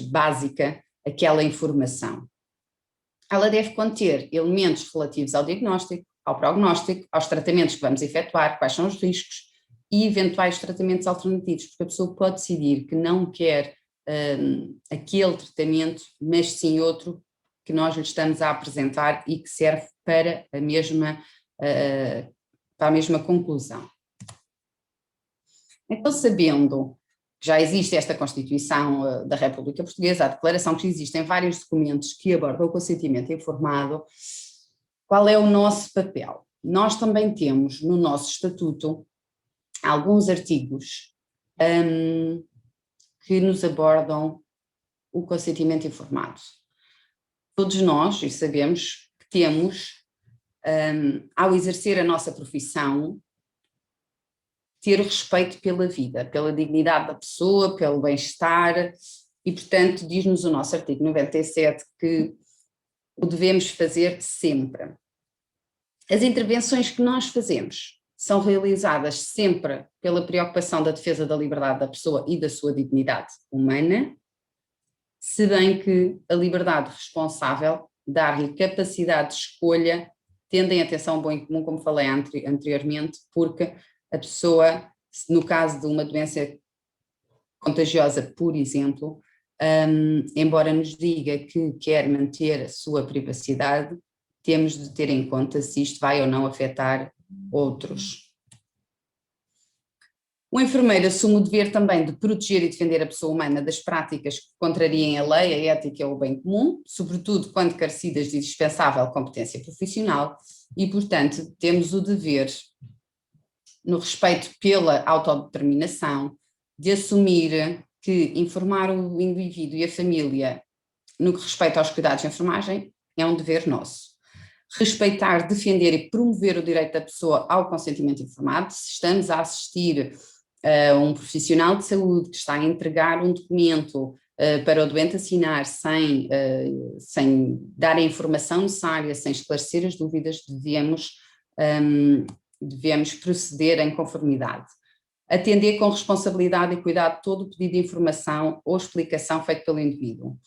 básica aquela informação. Ela deve conter elementos relativos ao diagnóstico, ao prognóstico, aos tratamentos que vamos efetuar, quais são os riscos e eventuais tratamentos alternativos, porque a pessoa pode decidir que não quer aquele tratamento, mas sim outro que nós lhe estamos a apresentar e que serve para a mesma conclusão. Então, sabendo que já existe esta Constituição da República Portuguesa, a declaração que existem vários documentos que abordam o consentimento informado, qual é o nosso papel? Nós também temos no nosso estatuto alguns artigos que nos abordam o consentimento informado. Todos nós, e sabemos que temos, ao exercer a nossa profissão, ter o respeito pela vida, pela dignidade da pessoa, pelo bem-estar, e portanto diz-nos o nosso artigo 97 que o devemos fazer sempre. As intervenções que nós fazemos são realizadas sempre pela preocupação da defesa da liberdade da pessoa e da sua dignidade humana, se bem que a liberdade responsável dar-lhe capacidade de escolha, tendo em atenção o bem comum, como falei anteriormente, porque a pessoa, no caso de uma doença contagiosa, por exemplo, embora nos diga que quer manter a sua privacidade, temos de ter em conta se isto vai ou não afetar outros. O enfermeiro assume o dever também de proteger e defender a pessoa humana das práticas que contrariem a lei, a ética ou o bem comum, sobretudo quando carecidas de indispensável competência profissional, e, portanto, temos o dever, no respeito pela autodeterminação, de assumir que informar o indivíduo e a família no que respeita aos cuidados de enfermagem é um dever nosso. Respeitar, defender e promover o direito da pessoa ao consentimento informado. Se estamos a assistir a um profissional de saúde que está a entregar um documento para o doente assinar sem dar a informação necessária, sem esclarecer as dúvidas, devemos proceder em conformidade. Atender com responsabilidade e cuidado todo o pedido de informação ou explicação feito pelo indivíduo.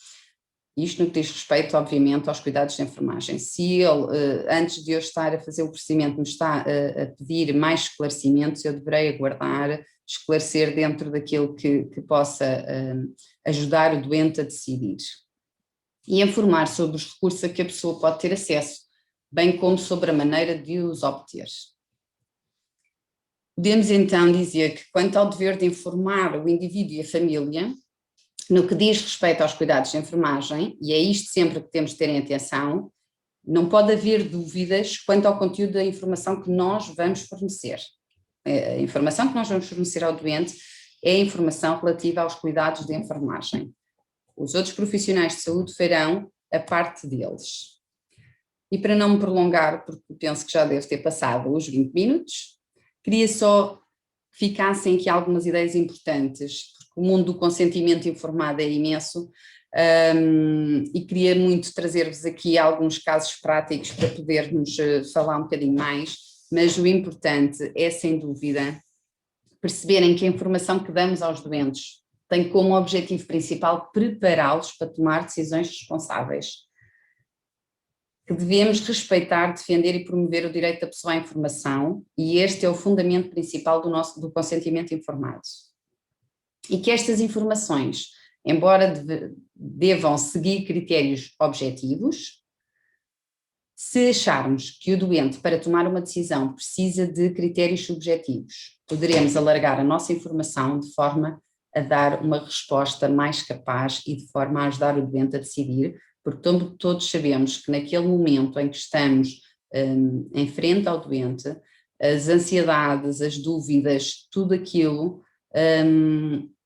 Isto no que diz respeito, obviamente, aos cuidados de enfermagem. Se ele, antes de eu estar a fazer o procedimento, me está a pedir mais esclarecimentos, eu deverei aguardar, esclarecer dentro daquilo que possa ajudar o doente a decidir. E informar sobre os recursos a que a pessoa pode ter acesso, bem como sobre a maneira de os obter. Podemos então dizer que, quanto ao dever de informar o indivíduo e a família, no que diz respeito aos cuidados de enfermagem, e é isto sempre que temos de ter em atenção, não pode haver dúvidas quanto ao conteúdo da informação que nós vamos fornecer. A informação que nós vamos fornecer ao doente é a informação relativa aos cuidados de enfermagem. Os outros profissionais de saúde farão a parte deles. E para não me prolongar, porque penso que já devo ter passado os 20 minutos, queria só que ficassem aqui algumas ideias importantes, porque o mundo do consentimento informado é imenso, e queria muito trazer-vos aqui alguns casos práticos para podermos falar um bocadinho mais, mas o importante é, sem dúvida, perceberem que a informação que damos aos doentes tem como objetivo principal prepará-los para tomar decisões responsáveis. Que devemos respeitar, defender e promover o direito da pessoa à informação, e este é o fundamento principal do consentimento informado. E que estas informações, embora devam seguir critérios objetivos, se acharmos que o doente, para tomar uma decisão, precisa de critérios subjetivos, poderemos alargar a nossa informação de forma a dar uma resposta mais capaz e de forma a ajudar o doente a decidir, porque todos sabemos que naquele momento em que estamos em frente ao doente, as ansiedades, as dúvidas, tudo aquilo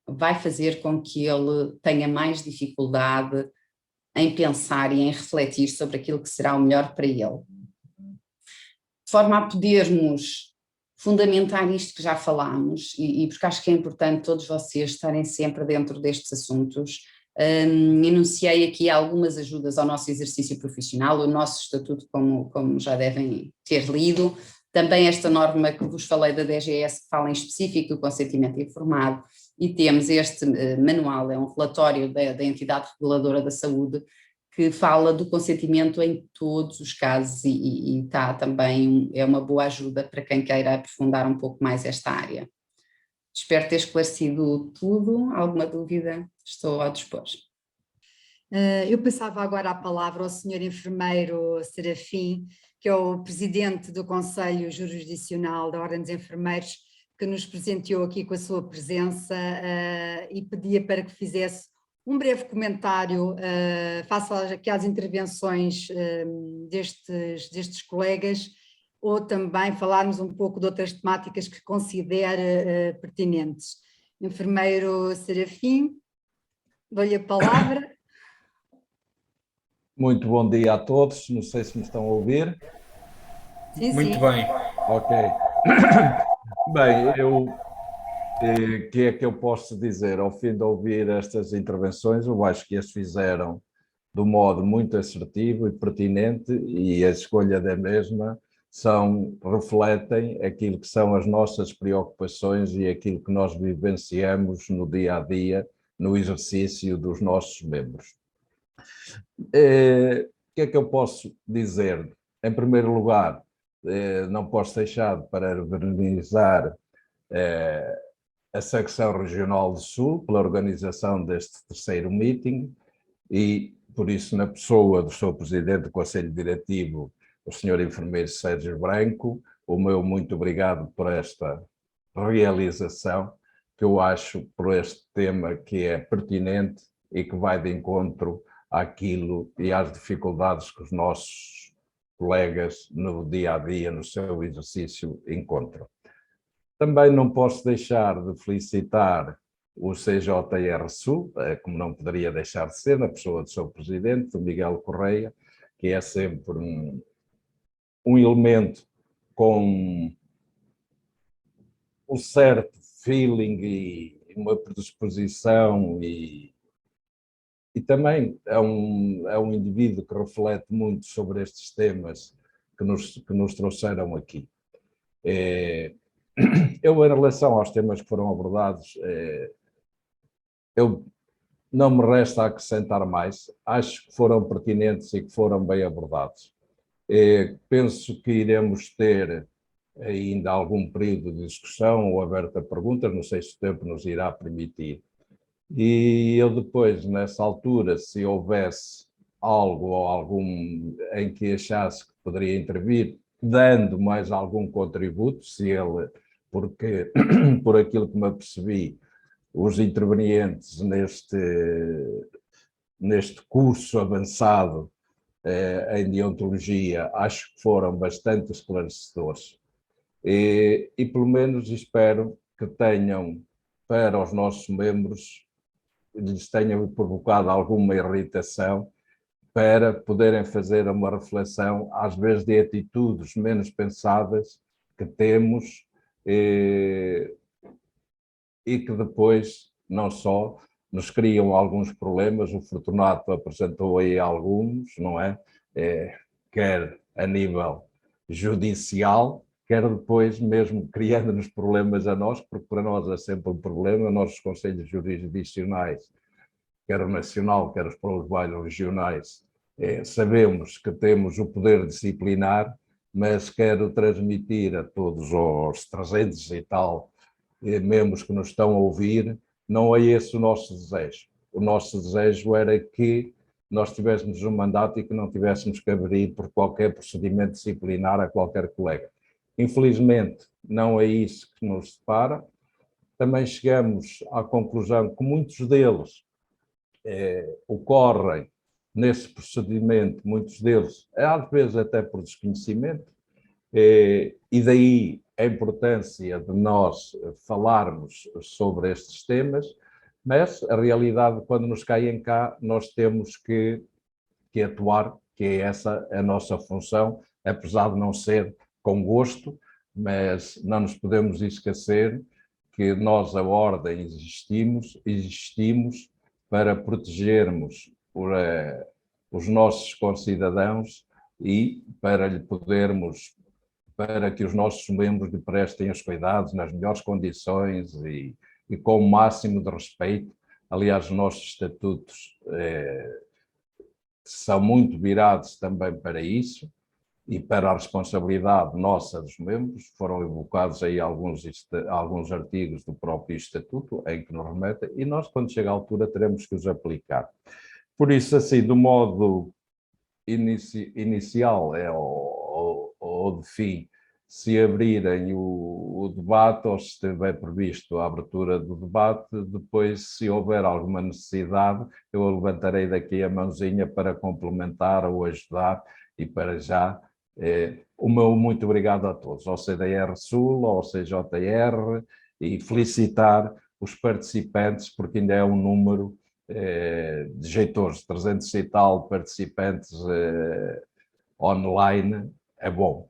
vai fazer com que ele tenha mais dificuldade em pensar e em refletir sobre aquilo que será o melhor para ele. De forma a podermos fundamentar isto que já falámos, e porque acho que é importante todos vocês estarem sempre dentro destes assuntos, Enunciei aqui algumas ajudas ao nosso exercício profissional, o nosso estatuto, como já devem ter lido, também esta norma que vos falei da DGS, que fala em específico do consentimento informado, e temos este manual, é um relatório da entidade reguladora da saúde, que fala do consentimento em todos os casos e está também, é uma boa ajuda para quem queira aprofundar um pouco mais esta área. Espero ter esclarecido tudo. Alguma dúvida? Estou ao dispor. Eu passava agora a palavra ao Sr. Enfermeiro Serafim, que é o Presidente do Conselho Jurisdicional da Ordem dos Enfermeiros, que nos presenteou aqui com a sua presença e pedia para que fizesse um breve comentário face aqui às intervenções destes colegas, ou também falarmos um pouco de outras temáticas que considere pertinentes. Enfermeiro Serafim, dou-lhe a palavra. Muito bom dia a todos, não sei se me estão a ouvir. Sim, Muito sim. bem. Ok. Bem, que é que eu posso dizer? Ao fim de ouvir estas intervenções, eu acho que as fizeram de um modo muito assertivo e pertinente, e a escolha da mesma refletem aquilo que são as nossas preocupações e aquilo que nós vivenciamos no dia a dia, no exercício dos nossos membros. O que é que eu posso dizer? Em primeiro lugar, não posso deixar de parabenizar a Secção Regional do Sul pela organização deste terceiro meeting e, por isso, na pessoa do seu Presidente do Conselho Diretivo, o Sr. Enfermeiro Sérgio Branco, o meu muito obrigado por esta realização, que eu acho por este tema que é pertinente e que vai de encontro àquilo e às dificuldades que os nossos colegas no dia-a-dia, no seu exercício, encontram. Também não posso deixar de felicitar o CJR Sul, como não poderia deixar de ser, na pessoa do seu presidente, o Miguel Correia, que é sempre um elemento com um certo feeling e uma predisposição e também é um indivíduo que reflete muito sobre estes temas que nos trouxeram aqui. Eu, em relação aos temas que foram abordados, eu não me resta acrescentar mais. Acho que foram pertinentes e que foram bem abordados. Penso que iremos ter ainda algum período de discussão ou aberta a perguntas, não sei se o tempo nos irá permitir. E eu depois, nessa altura, se houvesse algo ou algum em que achasse que poderia intervir, dando mais algum contributo, porque por aquilo que me apercebi, os intervenientes neste curso avançado em deontologia, acho que foram bastante esclarecedores. E pelo menos espero que tenham, para os nossos membros, lhes tenham provocado alguma irritação para poderem fazer uma reflexão, às vezes, de atitudes menos pensadas que temos e que depois, não só, nos criam alguns problemas. O Fortunato apresentou aí alguns, não é? Quer a nível judicial, quer depois mesmo criando-nos problemas a nós, porque para nós é sempre um problema. Nós, os conselhos jurisdicionais, quer o nacional, quer os provinciais regionais, sabemos que temos o poder disciplinar, mas quero transmitir a todos os 300 e tal membros que nos estão a ouvir, não é esse o nosso desejo. O nosso desejo era que nós tivéssemos um mandato e que não tivéssemos que abrir por qualquer procedimento disciplinar a qualquer colega. Infelizmente, não é isso que nos separa. Também chegamos à conclusão que muitos deles ocorrem nesse procedimento, muitos deles, às vezes até por desconhecimento, e daí a importância de nós falarmos sobre estes temas, mas a realidade, quando nos caem cá, nós temos que atuar, que é essa a nossa função, apesar de não ser com gosto, mas não nos podemos esquecer que nós, a Ordem, existimos para protegermos os nossos concidadãos e para que os nossos membros lhe prestem os cuidados nas melhores condições e com o máximo de respeito. Aliás, os nossos estatutos são muito virados também para isso e para a responsabilidade nossa dos membros. Foram evocados aí alguns artigos do próprio estatuto em que nos remetem, e nós, quando chega a altura, teremos que os aplicar. Por isso, assim, do modo inicial ou de fim, se abrirem o debate, ou se estiver previsto a abertura do debate, depois, se houver alguma necessidade, eu levantarei daqui a mãozinha para complementar ou ajudar, e para já, o meu muito obrigado a todos, ao CDR Sul, ao CJR, e felicitar os participantes, porque ainda é um número de jeitores, 300 e tal participantes online, é bom.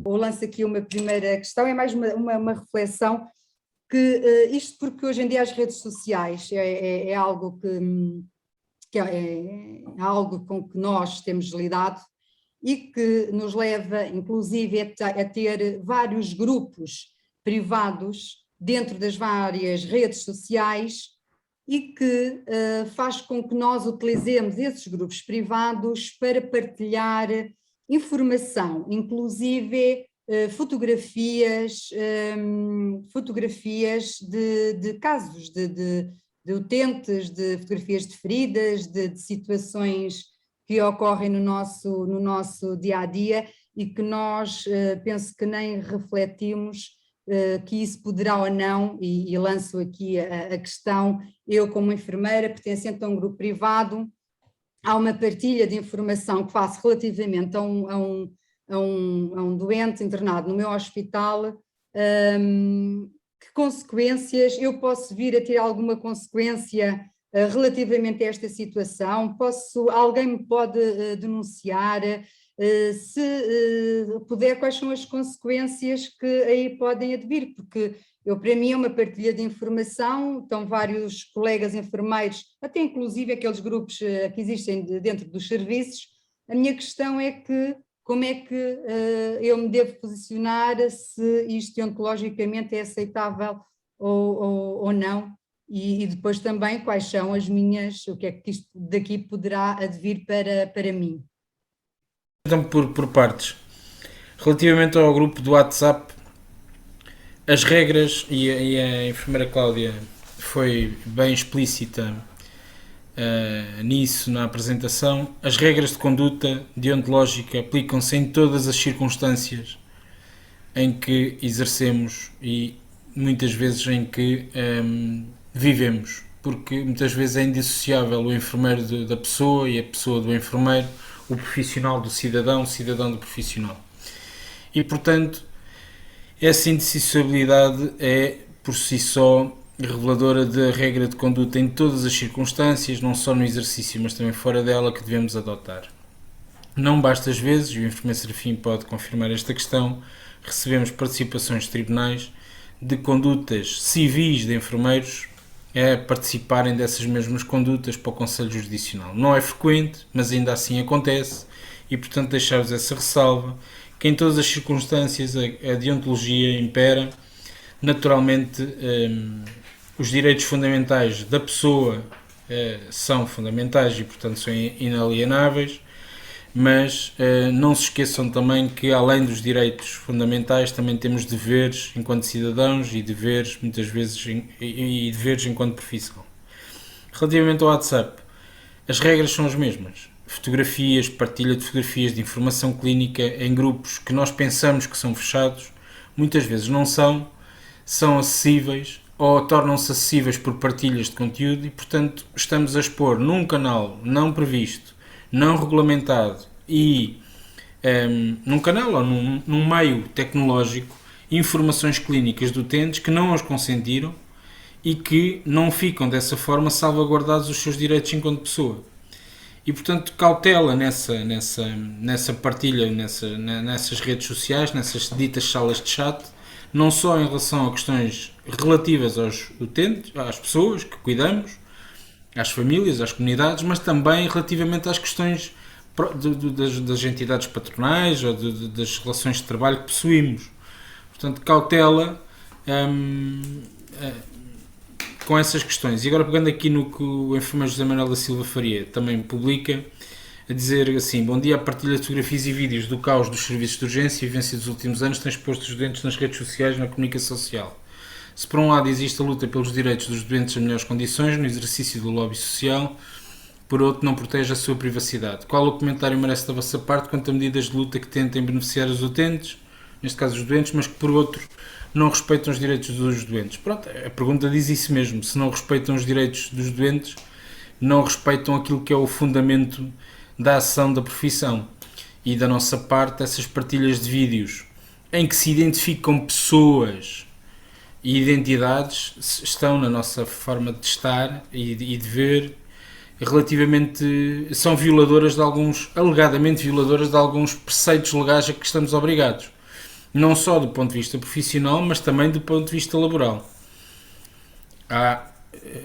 Eu lanço aqui uma primeira questão, é mais uma reflexão, que isto porque hoje em dia as redes sociais é algo que é algo com que nós temos lidado e que nos leva, inclusive, a ter vários grupos privados dentro das várias redes sociais, e que faz com que nós utilizemos esses grupos privados para partilhar informação, inclusive fotografias de casos de utentes, de fotografias de feridas, de situações que ocorrem no nosso dia-a-dia, e que nós penso que nem refletimos que isso poderá ou não, e lanço aqui a questão, eu como enfermeira pertencente a um grupo privado, há uma partilha de informação que faço relativamente a um doente internado no meu hospital, que consequências eu posso vir a ter alguma consequência relativamente a esta situação, alguém me pode denunciar, se puder, quais são as consequências que aí podem advir, porque para mim é uma partilha de informação, estão vários colegas enfermeiros, até inclusive aqueles grupos que existem dentro dos serviços. A minha questão é que como é que eu me devo posicionar, se isto deontologicamente é aceitável ou não, e depois também quais são as minhas, o que é que isto daqui poderá advir para mim. Então, por partes. Relativamente ao grupo do WhatsApp, as regras, e a enfermeira Cláudia foi bem explícita nisso na apresentação, as regras de conduta deontológica aplicam-se em todas as circunstâncias em que exercemos e muitas vezes em que vivemos, porque muitas vezes é indissociável o enfermeiro da pessoa e a pessoa do enfermeiro, o profissional do cidadão, o cidadão do profissional. E, portanto, essa indissociabilidade é, por si só, reveladora da regra de conduta em todas as circunstâncias, não só no exercício, mas também fora dela, que devemos adotar. Não basta às vezes, e o enfermeiro Serafim pode confirmar esta questão, recebemos participações de tribunais de condutas civis de enfermeiros a participarem dessas mesmas condutas para o Conselho Jurisdicional. Não é frequente, mas ainda assim acontece, e portanto deixar-vos essa ressalva, que em todas as circunstâncias a deontologia impera. Naturalmente, os direitos fundamentais da pessoa são fundamentais e portanto são inalienáveis, mas não se esqueçam também que além dos direitos fundamentais também temos deveres enquanto cidadãos e deveres muitas vezes e deveres enquanto profissão. Relativamente ao WhatsApp, as regras são as mesmas. Fotografias, partilha de fotografias de informação clínica em grupos que nós pensamos que são fechados, muitas vezes não são acessíveis ou tornam-se acessíveis por partilhas de conteúdo e, portanto, estamos a expor num canal não previsto, não regulamentado e num canal ou num meio tecnológico informações clínicas de utentes que não as consentiram e que não ficam dessa forma salvaguardados os seus direitos enquanto pessoa. E, portanto, cautela nessa partilha, nessas redes sociais, nessas ditas salas de chat, não só em relação a questões relativas aos utentes, às pessoas que cuidamos, às famílias, às comunidades, mas também relativamente às questões das entidades patronais ou das relações de trabalho que possuímos. Portanto, cautela com essas questões. E agora, pegando aqui no que o enfermeiro José Manuel da Silva Faria também publica, a dizer assim: bom dia, a partilha de fotografias e vídeos do caos dos serviços de urgência e vivência dos últimos anos tem exposto os doentes nas redes sociais e na comunicação social. Se por um lado existe a luta pelos direitos dos doentes a melhores condições no exercício do lobby social, por outro não protege a sua privacidade. Qual o comentário merece da vossa parte quanto a medidas de luta que tentem beneficiar os utentes, neste caso os doentes, mas que por outro não respeitam os direitos dos doentes? Pronto, a pergunta diz isso mesmo. Se não respeitam os direitos dos doentes, não respeitam aquilo que é o fundamento da ação da profissão. E da nossa parte, essas partilhas de vídeos em que se identificam pessoas e identidades estão na nossa forma de estar e de ver, relativamente, são violadoras de alguns, alegadamente violadoras de alguns preceitos legais a que estamos obrigados. Não só do ponto de vista profissional, mas também do ponto de vista laboral. Há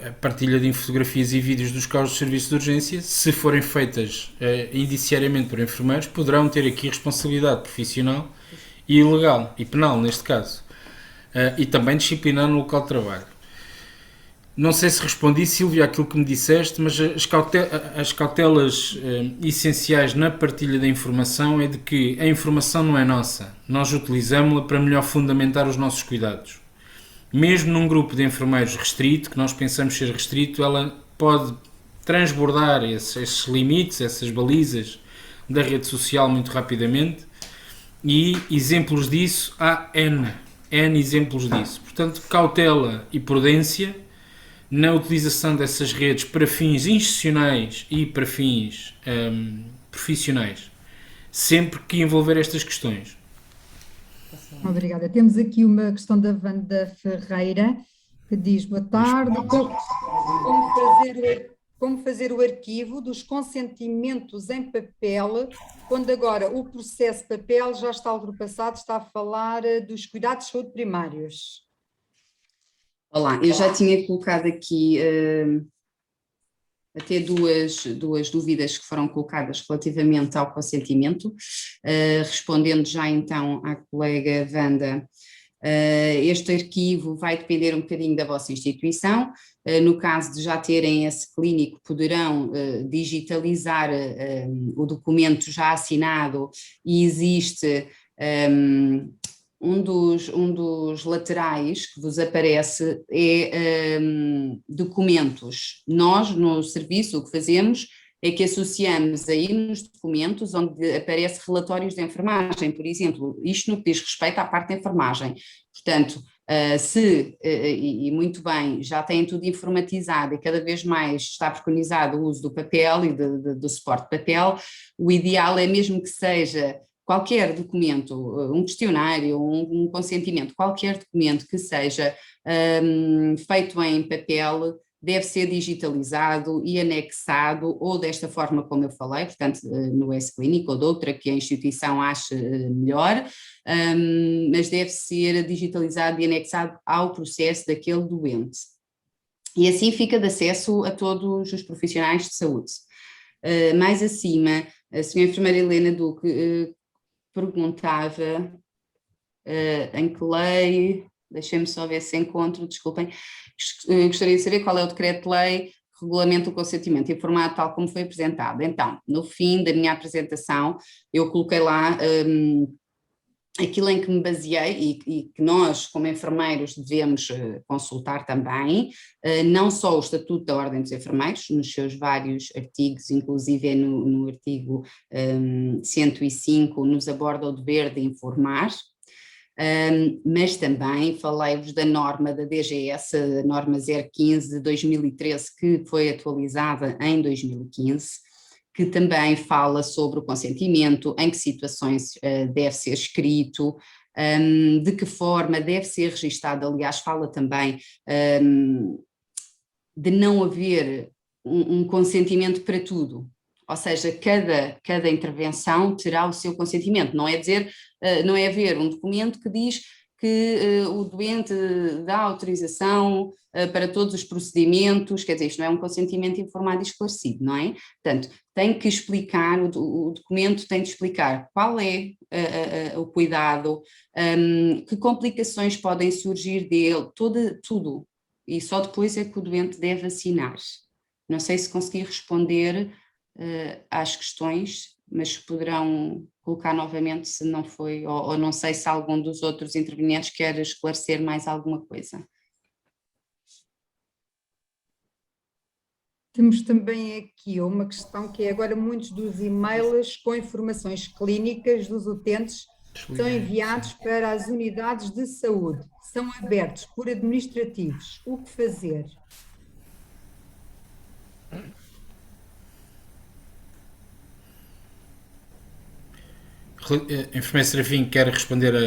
a partilha de fotografias e vídeos dos casos de serviço de urgência, se forem feitas indiciariamente por enfermeiros, poderão ter aqui responsabilidade profissional e legal, e penal neste caso, e também disciplinar no local de trabalho. Não sei se respondi, Sílvia, àquilo que me disseste, mas as cautelas essenciais na partilha da informação é de que a informação não é nossa, nós utilizamos-la para melhor fundamentar os nossos cuidados. Mesmo num grupo de enfermeiros restrito, que nós pensamos ser restrito, ela pode transbordar esses limites, essas balizas da rede social muito rapidamente, e exemplos disso há N exemplos disso. Portanto, cautela e prudência na utilização dessas redes para fins institucionais e para fins profissionais, sempre que envolver estas questões. Obrigada. Temos aqui uma questão da Wanda Ferreira, que diz: boa tarde, como fazer o arquivo dos consentimentos em papel, quando agora o processo de papel já está ultrapassado, está a falar dos cuidados de saúde primários. Olá, eu já tinha colocado aqui até duas dúvidas que foram colocadas relativamente ao consentimento, respondendo já então à colega Wanda. Este arquivo vai depender um bocadinho da vossa instituição. No caso de já terem esse clínico, poderão digitalizar o documento já assinado, e existe um dos laterais que vos aparece é documentos. Nós, no serviço, o que fazemos é que associamos aí nos documentos onde aparece relatórios de enfermagem, por exemplo, isto no que diz respeito à parte da enfermagem. Portanto, e muito bem, já têm tudo informatizado e cada vez mais está preconizado o uso do papel e do suporte de papel, o ideal é mesmo que seja qualquer documento, um questionário, um consentimento, qualquer documento que seja feito em papel, deve ser digitalizado e anexado, ou desta forma como eu falei, portanto no S-Clínico ou de outra que a instituição ache melhor, mas deve ser digitalizado e anexado ao processo daquele doente. E assim fica de acesso a todos os profissionais de saúde. Mais acima, a senhora enfermeira Helena Duque perguntava em que lei, deixem-me só ver se encontro, desculpem, gostaria de saber qual é o decreto-lei que regulamenta o consentimento informado tal como foi apresentado. Então, no fim da minha apresentação, eu coloquei lá aquilo em que me baseei e que nós, como enfermeiros, devemos consultar também, não só o Estatuto da Ordem dos Enfermeiros, nos seus vários artigos, inclusive no artigo 105, nos aborda o dever de informar, mas também falei-vos da norma da DGS, a norma 015 de 2013, que foi atualizada em 2015, que também fala sobre o consentimento, em que situações deve ser escrito, de que forma deve ser registado. Aliás, fala também de não haver um consentimento para tudo, ou seja, cada intervenção terá o seu consentimento, não é haver um documento que diz que o doente dá autorização para todos os procedimentos, quer dizer, isto não é um consentimento informado e esclarecido, não é? Portanto, tem que explicar, o documento tem de explicar qual é o cuidado, que complicações podem surgir dele, tudo, e só depois é que o doente deve assinar. Não sei se consegui responder às questões, mas poderão colocar novamente se não foi, ou não sei se algum dos outros intervenientes quer esclarecer mais alguma coisa. Temos também aqui uma questão que é agora muitos dos e-mails com informações clínicas dos utentes são enviados para as unidades de saúde, são abertos por administrativos. O que fazer? Enfermeira Serafim, quer responder a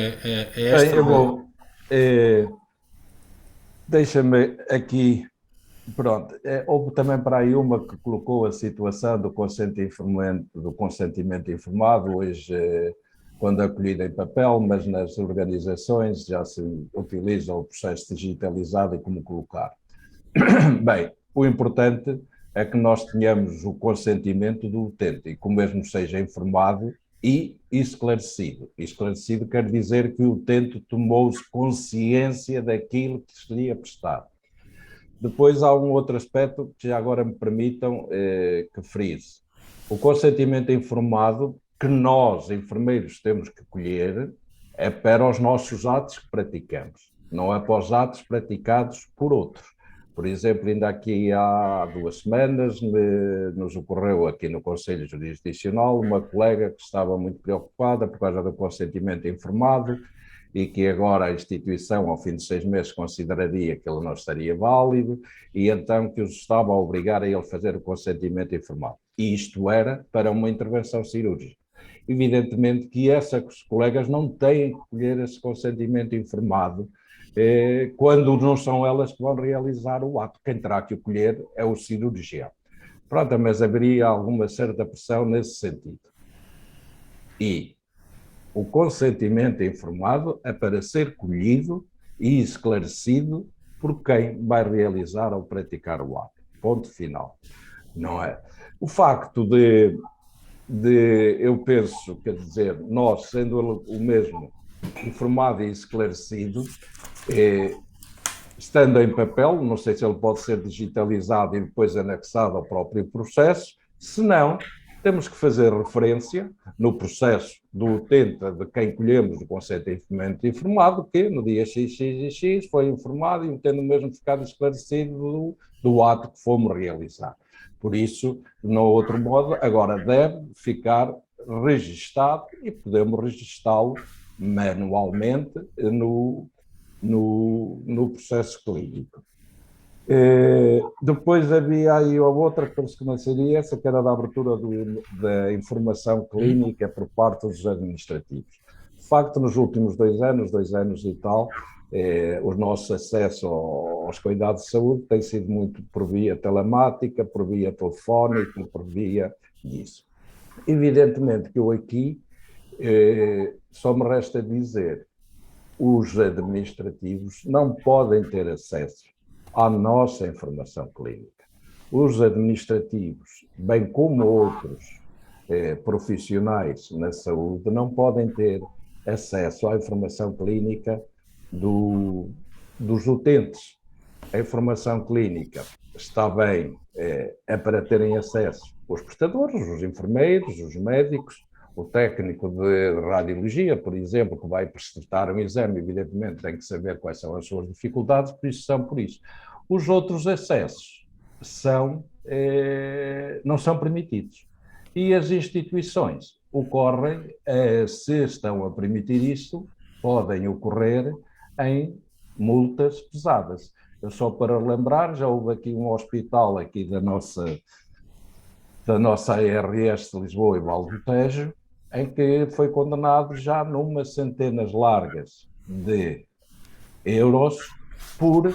esta? Bem, eu vou. Deixa-me aqui. Pronto, houve também para aí uma que colocou a situação do consentimento informado, hoje quando acolhido em papel, mas nas organizações já se utiliza o processo digitalizado e como colocar. Bem, o importante é que nós tenhamos o consentimento do utente e que o mesmo seja informado e esclarecido. Esclarecido quer dizer que o utente tomou consciência daquilo que seria prestado. Depois há um outro aspecto que já agora me permitam que frise. O consentimento informado que nós, enfermeiros, temos que colher é para os nossos atos que praticamos, não é para os atos praticados por outros. Por exemplo, ainda aqui há 2 semanas nos ocorreu aqui no Conselho Jurisdicional uma colega que estava muito preocupada por causa do consentimento informado e que agora a instituição, ao fim de 6 meses, consideraria que ele não estaria válido e então que os estava a obrigar a ele fazer o consentimento informado. E isto era para uma intervenção cirúrgica. Evidentemente que esses colegas não têm que colher esse consentimento informado quando não são elas que vão realizar o ato. Quem terá que o colher é o cirurgião. Pronto, mas haveria alguma certa pressão nesse sentido. E o consentimento informado é para ser colhido e esclarecido por quem vai realizar ou praticar o ato. Ponto final. Não é? O facto de eu penso, quer dizer, nós sendo o mesmo informado e esclarecido, estando em papel, não sei se ele pode ser digitalizado e depois anexado ao próprio processo, se não, temos que fazer referência no processo do utente de quem colhemos o consentimento informado, que no dia XXX foi informado e tendo mesmo ficado esclarecido do ato que fomos realizar. Por isso, no outro modo, agora deve ficar registado e podemos registá-lo manualmente no processo clínico. Depois havia aí a outra que penso que não seria essa, que era da abertura da informação clínica por parte dos administrativos. De facto, nos últimos 2 anos e tal, o nosso acesso aos cuidados de saúde tem sido muito por via telemática, por via telefónica, por via disso. Evidentemente que eu aqui só me resta dizer, os administrativos não podem ter acesso à nossa informação clínica. Os administrativos, bem como outros profissionais na saúde, não podem ter acesso à informação clínica dos utentes. A informação clínica está bem, é para terem acesso os prestadores, os enfermeiros, os médicos, o técnico de radiologia, por exemplo, que vai prestar um exame, evidentemente tem que saber quais são as suas dificuldades, por isso são por isso. Os outros acessos não são permitidos. E as instituições ocorrem, se estão a permitir isto, podem ocorrer em multas pesadas. Eu só para lembrar, já houve aqui um hospital aqui da nossa ARS de Lisboa e Vale do Tejo, em que foi condenado já numas centenas largas de euros por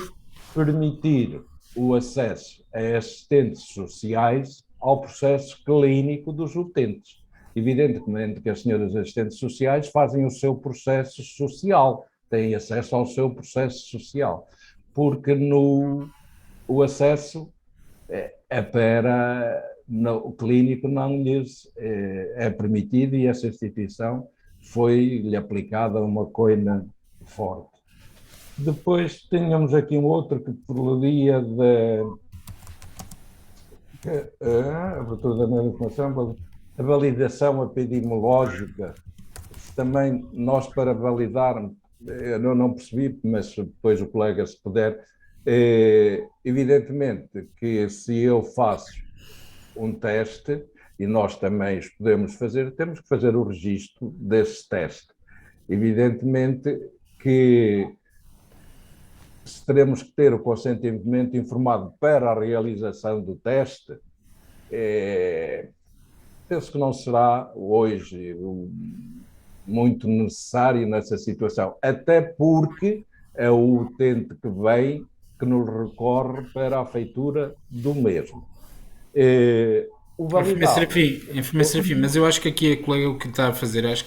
permitir o acesso a assistentes sociais ao processo clínico dos utentes. Evidentemente que as senhoras assistentes sociais fazem o seu processo social, têm acesso ao seu processo social, porque o acesso o clínico não lhes é permitido, e essa instituição foi-lhe aplicada uma coina forte. Depois tínhamos aqui um outro que proludia a abertura da minha informação, a validação epidemiológica. Também nós, para validarmos, eu não percebi, mas depois o colega, se puder, evidentemente que se eu faço um teste, e nós também os podemos fazer, temos que fazer o registro desse teste. Evidentemente que se teremos que ter o consentimento informado para a realização do teste, penso que não será hoje muito necessário nessa situação, até porque é o utente que vem que nos recorre para a feitura do mesmo. Enfermeiro Serafim, mas eu acho que aqui a colega o que está a fazer, acho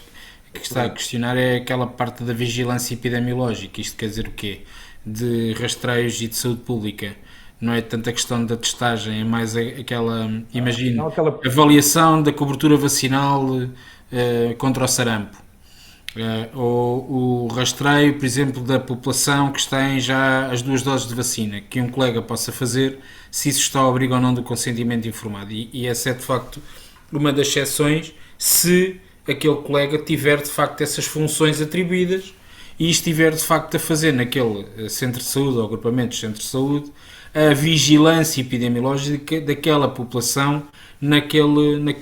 que está a questionar é aquela parte da vigilância epidemiológica. Isto quer dizer o quê? De rastreios e de saúde pública. Não é tanta questão da testagem, é mais aquela, imagino, avaliação da cobertura vacinal contra o sarampo. Ou o rastreio, por exemplo, da população que tem já as 2 doses de vacina, que um colega possa fazer, se isso está ao abrigo ou não do consentimento informado. E essa é, de facto, uma das exceções, se aquele colega tiver, de facto, essas funções atribuídas e estiver, de facto, a fazer naquele centro de saúde ou agrupamento de centro de saúde a vigilância epidemiológica daquela população naquele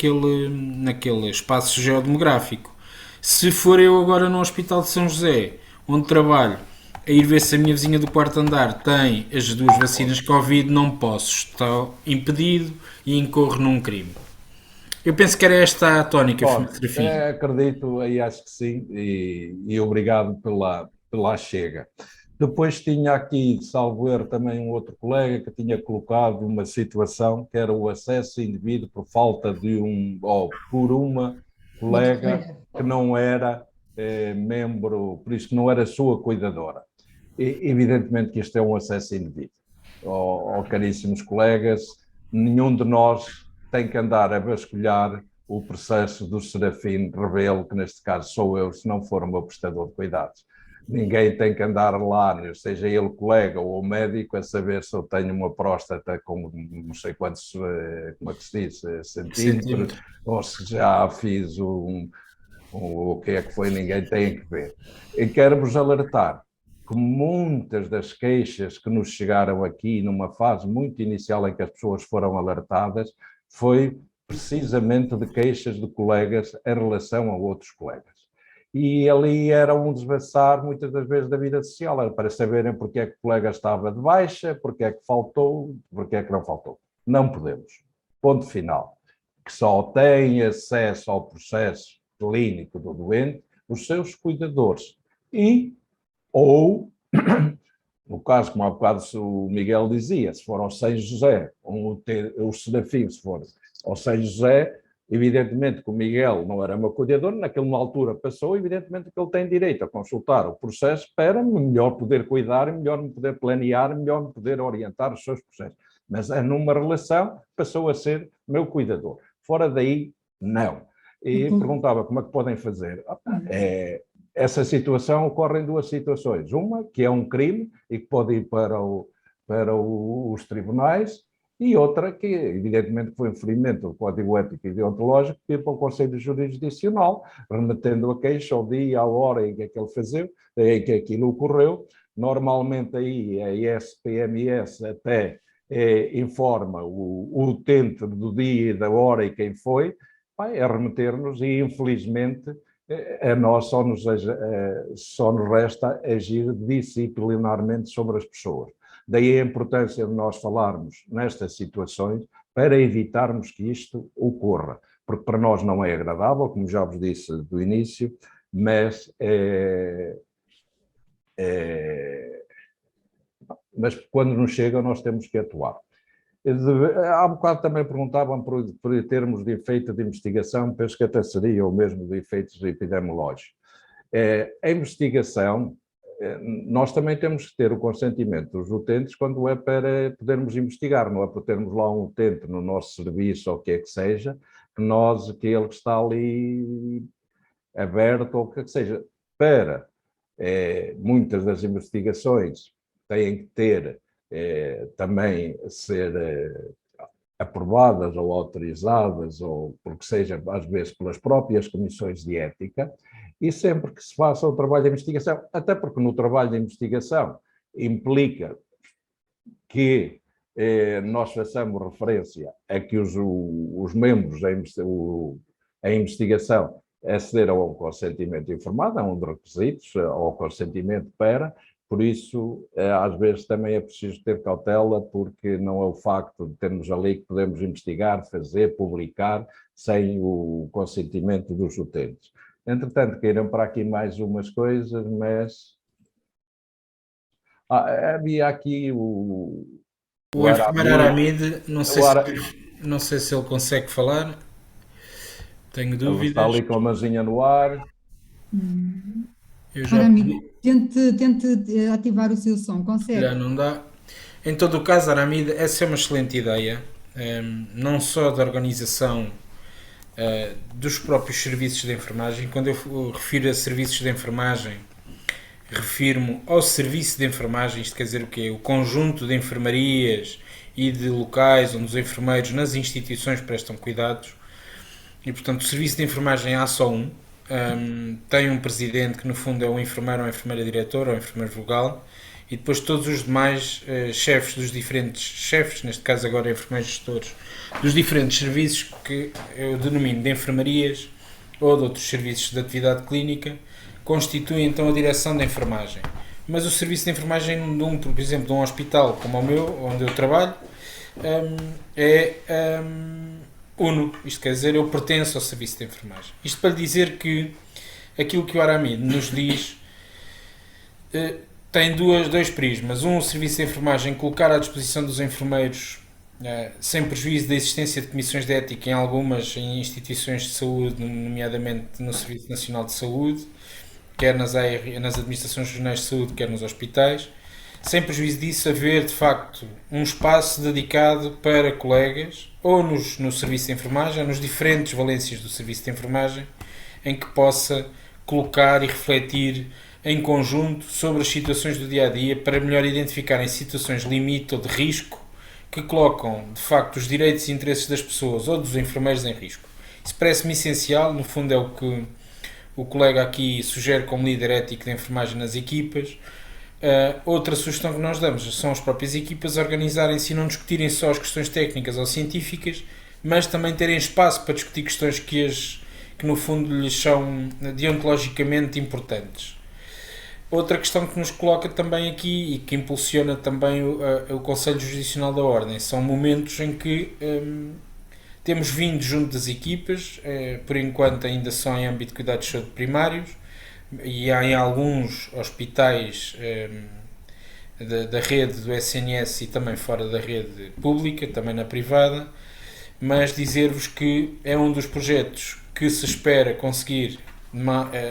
espaço geodemográfico. Se for eu agora no Hospital de São José, onde trabalho, a ir ver se a minha vizinha do quarto andar tem as 2 vacinas Covid, não posso, estou impedido e incorro num crime. Eu penso que era esta a tónica, Serafim. Acredito, aí acho que sim, e obrigado pela chega. Depois tinha aqui, salvo erro, também um outro colega que tinha colocado uma situação que era o acesso indevido por falta de por uma colega que não era membro, por isso que não era sua cuidadora. E, evidentemente que isto é um acesso indevido. Caríssimos colegas, nenhum de nós tem que andar a vasculhar o processo do Serafim Rebelo, que neste caso sou eu, se não for o meu prestador de cuidados. Ninguém tem que andar lá, seja ele colega ou médico, a saber se eu tenho uma próstata com não sei quantos, como é que se diz, centímetros, ou se já fiz o que é que foi, ninguém tem que ver. E quero-vos alertar que muitas das queixas que nos chegaram aqui, numa fase muito inicial em que as pessoas foram alertadas, foi precisamente de queixas de colegas em relação a outros colegas. E ali era um desvassar, muitas das vezes, da vida social, era para saberem porque é que o colega estava de baixa, porque é que faltou, porque é que não faltou. Não podemos. Ponto final. Que só têm acesso ao processo clínico do doente os seus cuidadores. Ou, no caso, como há bocado o Miguel dizia, se for ao São José, ou o Serafim, se for ao São José, evidentemente que o Miguel não era meu cuidador, naquela altura passou, evidentemente que ele tem direito a consultar o processo para melhor poder cuidar, melhor me poder planear, melhor me poder orientar os seus processos. Mas numa relação passou a ser meu cuidador. Fora daí, não. E perguntava como é que podem fazer. Essa situação ocorre em 2 situações. Uma, que é um crime e que pode ir para os tribunais, e outra que, evidentemente, foi um ferimento do Código Ético e Deontológico, que ir para o Conselho Jurisdicional, remetendo a queixa ao dia, à hora em que aquilo fazeu, em que aquilo ocorreu. Normalmente aí a ISPMS até informa o utente do dia e da hora e quem foi, vai remeter-nos, e infelizmente a nós só nos resta agir disciplinarmente sobre as pessoas. Daí a importância de nós falarmos nestas situações para evitarmos que isto ocorra, porque para nós não é agradável, como já vos disse do início, mas quando nos chega nós temos que atuar. Há bocado também perguntavam por termos de efeito de investigação, penso que até seria o mesmo de efeitos epidemiológicos. A investigação nós também temos que ter o consentimento dos utentes quando é para podermos investigar, não é para termos lá um utente no nosso serviço ou o que é que seja, que ele que está ali aberto ou o que é que seja. Para muitas das investigações têm que ter também ser aprovadas ou autorizadas, ou porque seja, às vezes, pelas próprias comissões de ética, e sempre que se faça o trabalho de investigação, até porque no trabalho de investigação implica que nós façamos referência a que os membros da investigação acederam ao consentimento informado, é um dos requisitos, ao consentimento por isso, às vezes também é preciso ter cautela, porque não é o facto de termos ali que podemos investigar, fazer, publicar, sem o consentimento dos utentes. Entretanto, queiram para aqui mais umas coisas, mas... havia aqui o enfermeiro Aramide, não sei se ele consegue falar, tenho dúvidas. Ele está ali com a mãozinha no ar. Eu já Aramide, tente ativar o seu som, consegue? Já não dá. Em todo o caso, Aramide, essa é uma excelente ideia, não só da organização dos próprios serviços de enfermagem. Quando eu refiro a serviços de enfermagem, refiro-me ao serviço de enfermagem, isto quer dizer o quê? O conjunto de enfermarias e de locais onde os enfermeiros nas instituições prestam cuidados. E, portanto, o serviço de enfermagem há só um. Tem um presidente que, no fundo, é um enfermeiro ou enfermeira diretora ou enfermeiro vogal, e depois todos os demais chefes dos diferentes chefes, neste caso agora enfermeiros gestores, dos diferentes serviços que eu denomino de enfermarias ou de outros serviços de atividade clínica, constituem então a direção da enfermagem. Mas o serviço de enfermagem, por exemplo, de um hospital como o meu, onde eu trabalho, uno, isto quer dizer, eu pertenço ao serviço de enfermagem. Isto para lhe dizer que aquilo que o Aramide nos diz tem dois prismas. O serviço de enfermagem colocar à disposição dos enfermeiros, sem prejuízo da existência de comissões de ética em algumas instituições de saúde, nomeadamente no Serviço Nacional de Saúde, quer nas administrações regionais de saúde, quer nos hospitais, sem prejuízo disso haver, de facto, um espaço dedicado para colegas, ou no serviço de enfermagem, ou nos diferentes valências do serviço de enfermagem, em que possa colocar e refletir em conjunto sobre as situações do dia-a-dia, para melhor identificarem situações limite ou de risco que colocam, de facto, os direitos e interesses das pessoas ou dos enfermeiros em risco. Isso parece-me essencial, no fundo é o que o colega aqui sugere como líder ético de enfermagem nas equipas. Outra sugestão que nós damos são as próprias equipas organizarem-se e não discutirem só as questões técnicas ou científicas, mas também terem espaço para discutir questões que no fundo lhes são deontologicamente importantes. Outra questão que nos coloca também aqui e que impulsiona também o Conselho Jurisdicional da Ordem são momentos em que temos vindo junto das equipas, por enquanto ainda só em âmbito de cuidados de saúde primários, e há em alguns hospitais da rede do SNS e também fora da rede pública, também na privada, mas dizer-vos que é um dos projetos que se espera conseguir,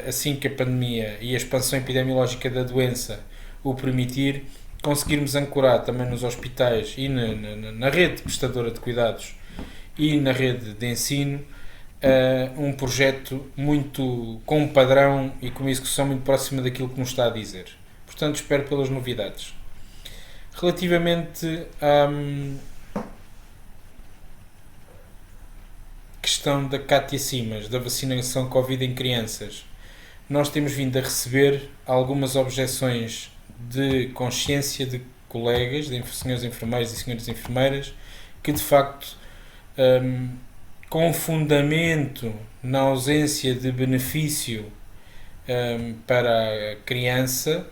assim que a pandemia e a expansão epidemiológica da doença o permitir, conseguirmos ancorar também nos hospitais e na rede prestadora de cuidados e na rede de ensino um projeto muito com um padrão e com uma execução muito próxima daquilo que nos está a dizer. Portanto, espero pelas novidades. Relativamente à questão da Cátia Simas, da vacinação Covid em crianças, nós temos vindo a receber algumas objeções de consciência de colegas, de senhores enfermeiros e senhoras enfermeiras, que de facto, com fundamento na ausência de benefício para a criança,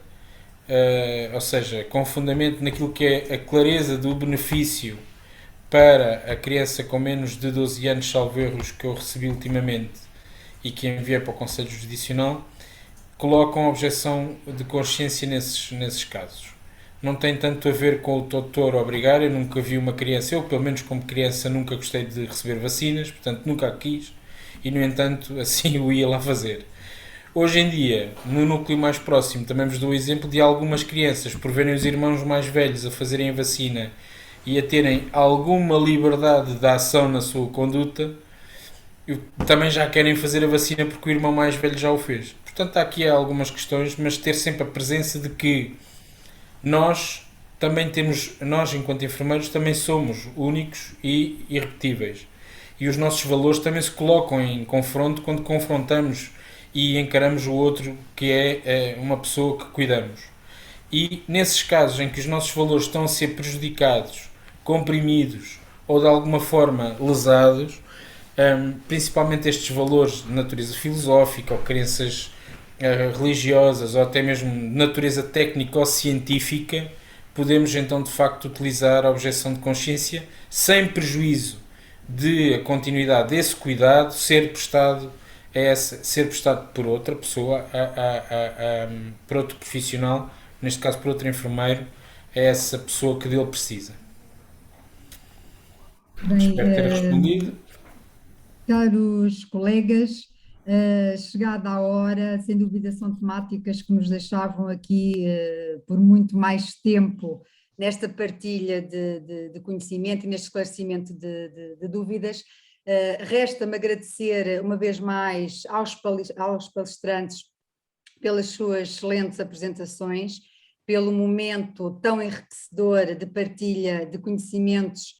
ou seja, com fundamento naquilo que é a clareza do benefício para a criança com menos de 12 anos, salvo erros, que eu recebi ultimamente e que enviei para o Conselho Jurisdicional, colocam objeção de consciência nesses casos. Não tem tanto a ver com o doutor obrigar, eu nunca vi uma criança, eu pelo menos como criança nunca gostei de receber vacinas, portanto nunca a quis, e no entanto assim o ia lá fazer. Hoje em dia, no núcleo mais próximo, também vos dou o exemplo de algumas crianças, por verem os irmãos mais velhos a fazerem a vacina e a terem alguma liberdade de ação na sua conduta, também já querem fazer a vacina porque o irmão mais velho já o fez. Portanto, há aqui algumas questões, mas ter sempre a presença de que nós também temos, nós enquanto enfermeiros também somos únicos e irrepetíveis. E os nossos valores também se colocam em confronto quando confrontamos e encaramos o outro que é uma pessoa que cuidamos. E nesses casos em que os nossos valores estão a ser prejudicados, comprimidos ou de alguma forma lesados, principalmente estes valores de natureza filosófica ou crenças religiosas ou até mesmo de natureza técnica ou científica, podemos então de facto utilizar a objeção de consciência sem prejuízo de a continuidade desse cuidado ser prestado por outra pessoa, por outro profissional, neste caso por outro enfermeiro, a essa pessoa que dele precisa. Bem, espero ter respondido. Caros colegas, chegada a hora, sem dúvida são temáticas que nos deixavam aqui por muito mais tempo nesta partilha de conhecimento e neste esclarecimento de dúvidas. Resta-me agradecer uma vez mais aos palestrantes pelas suas excelentes apresentações, pelo momento tão enriquecedor de partilha de conhecimentos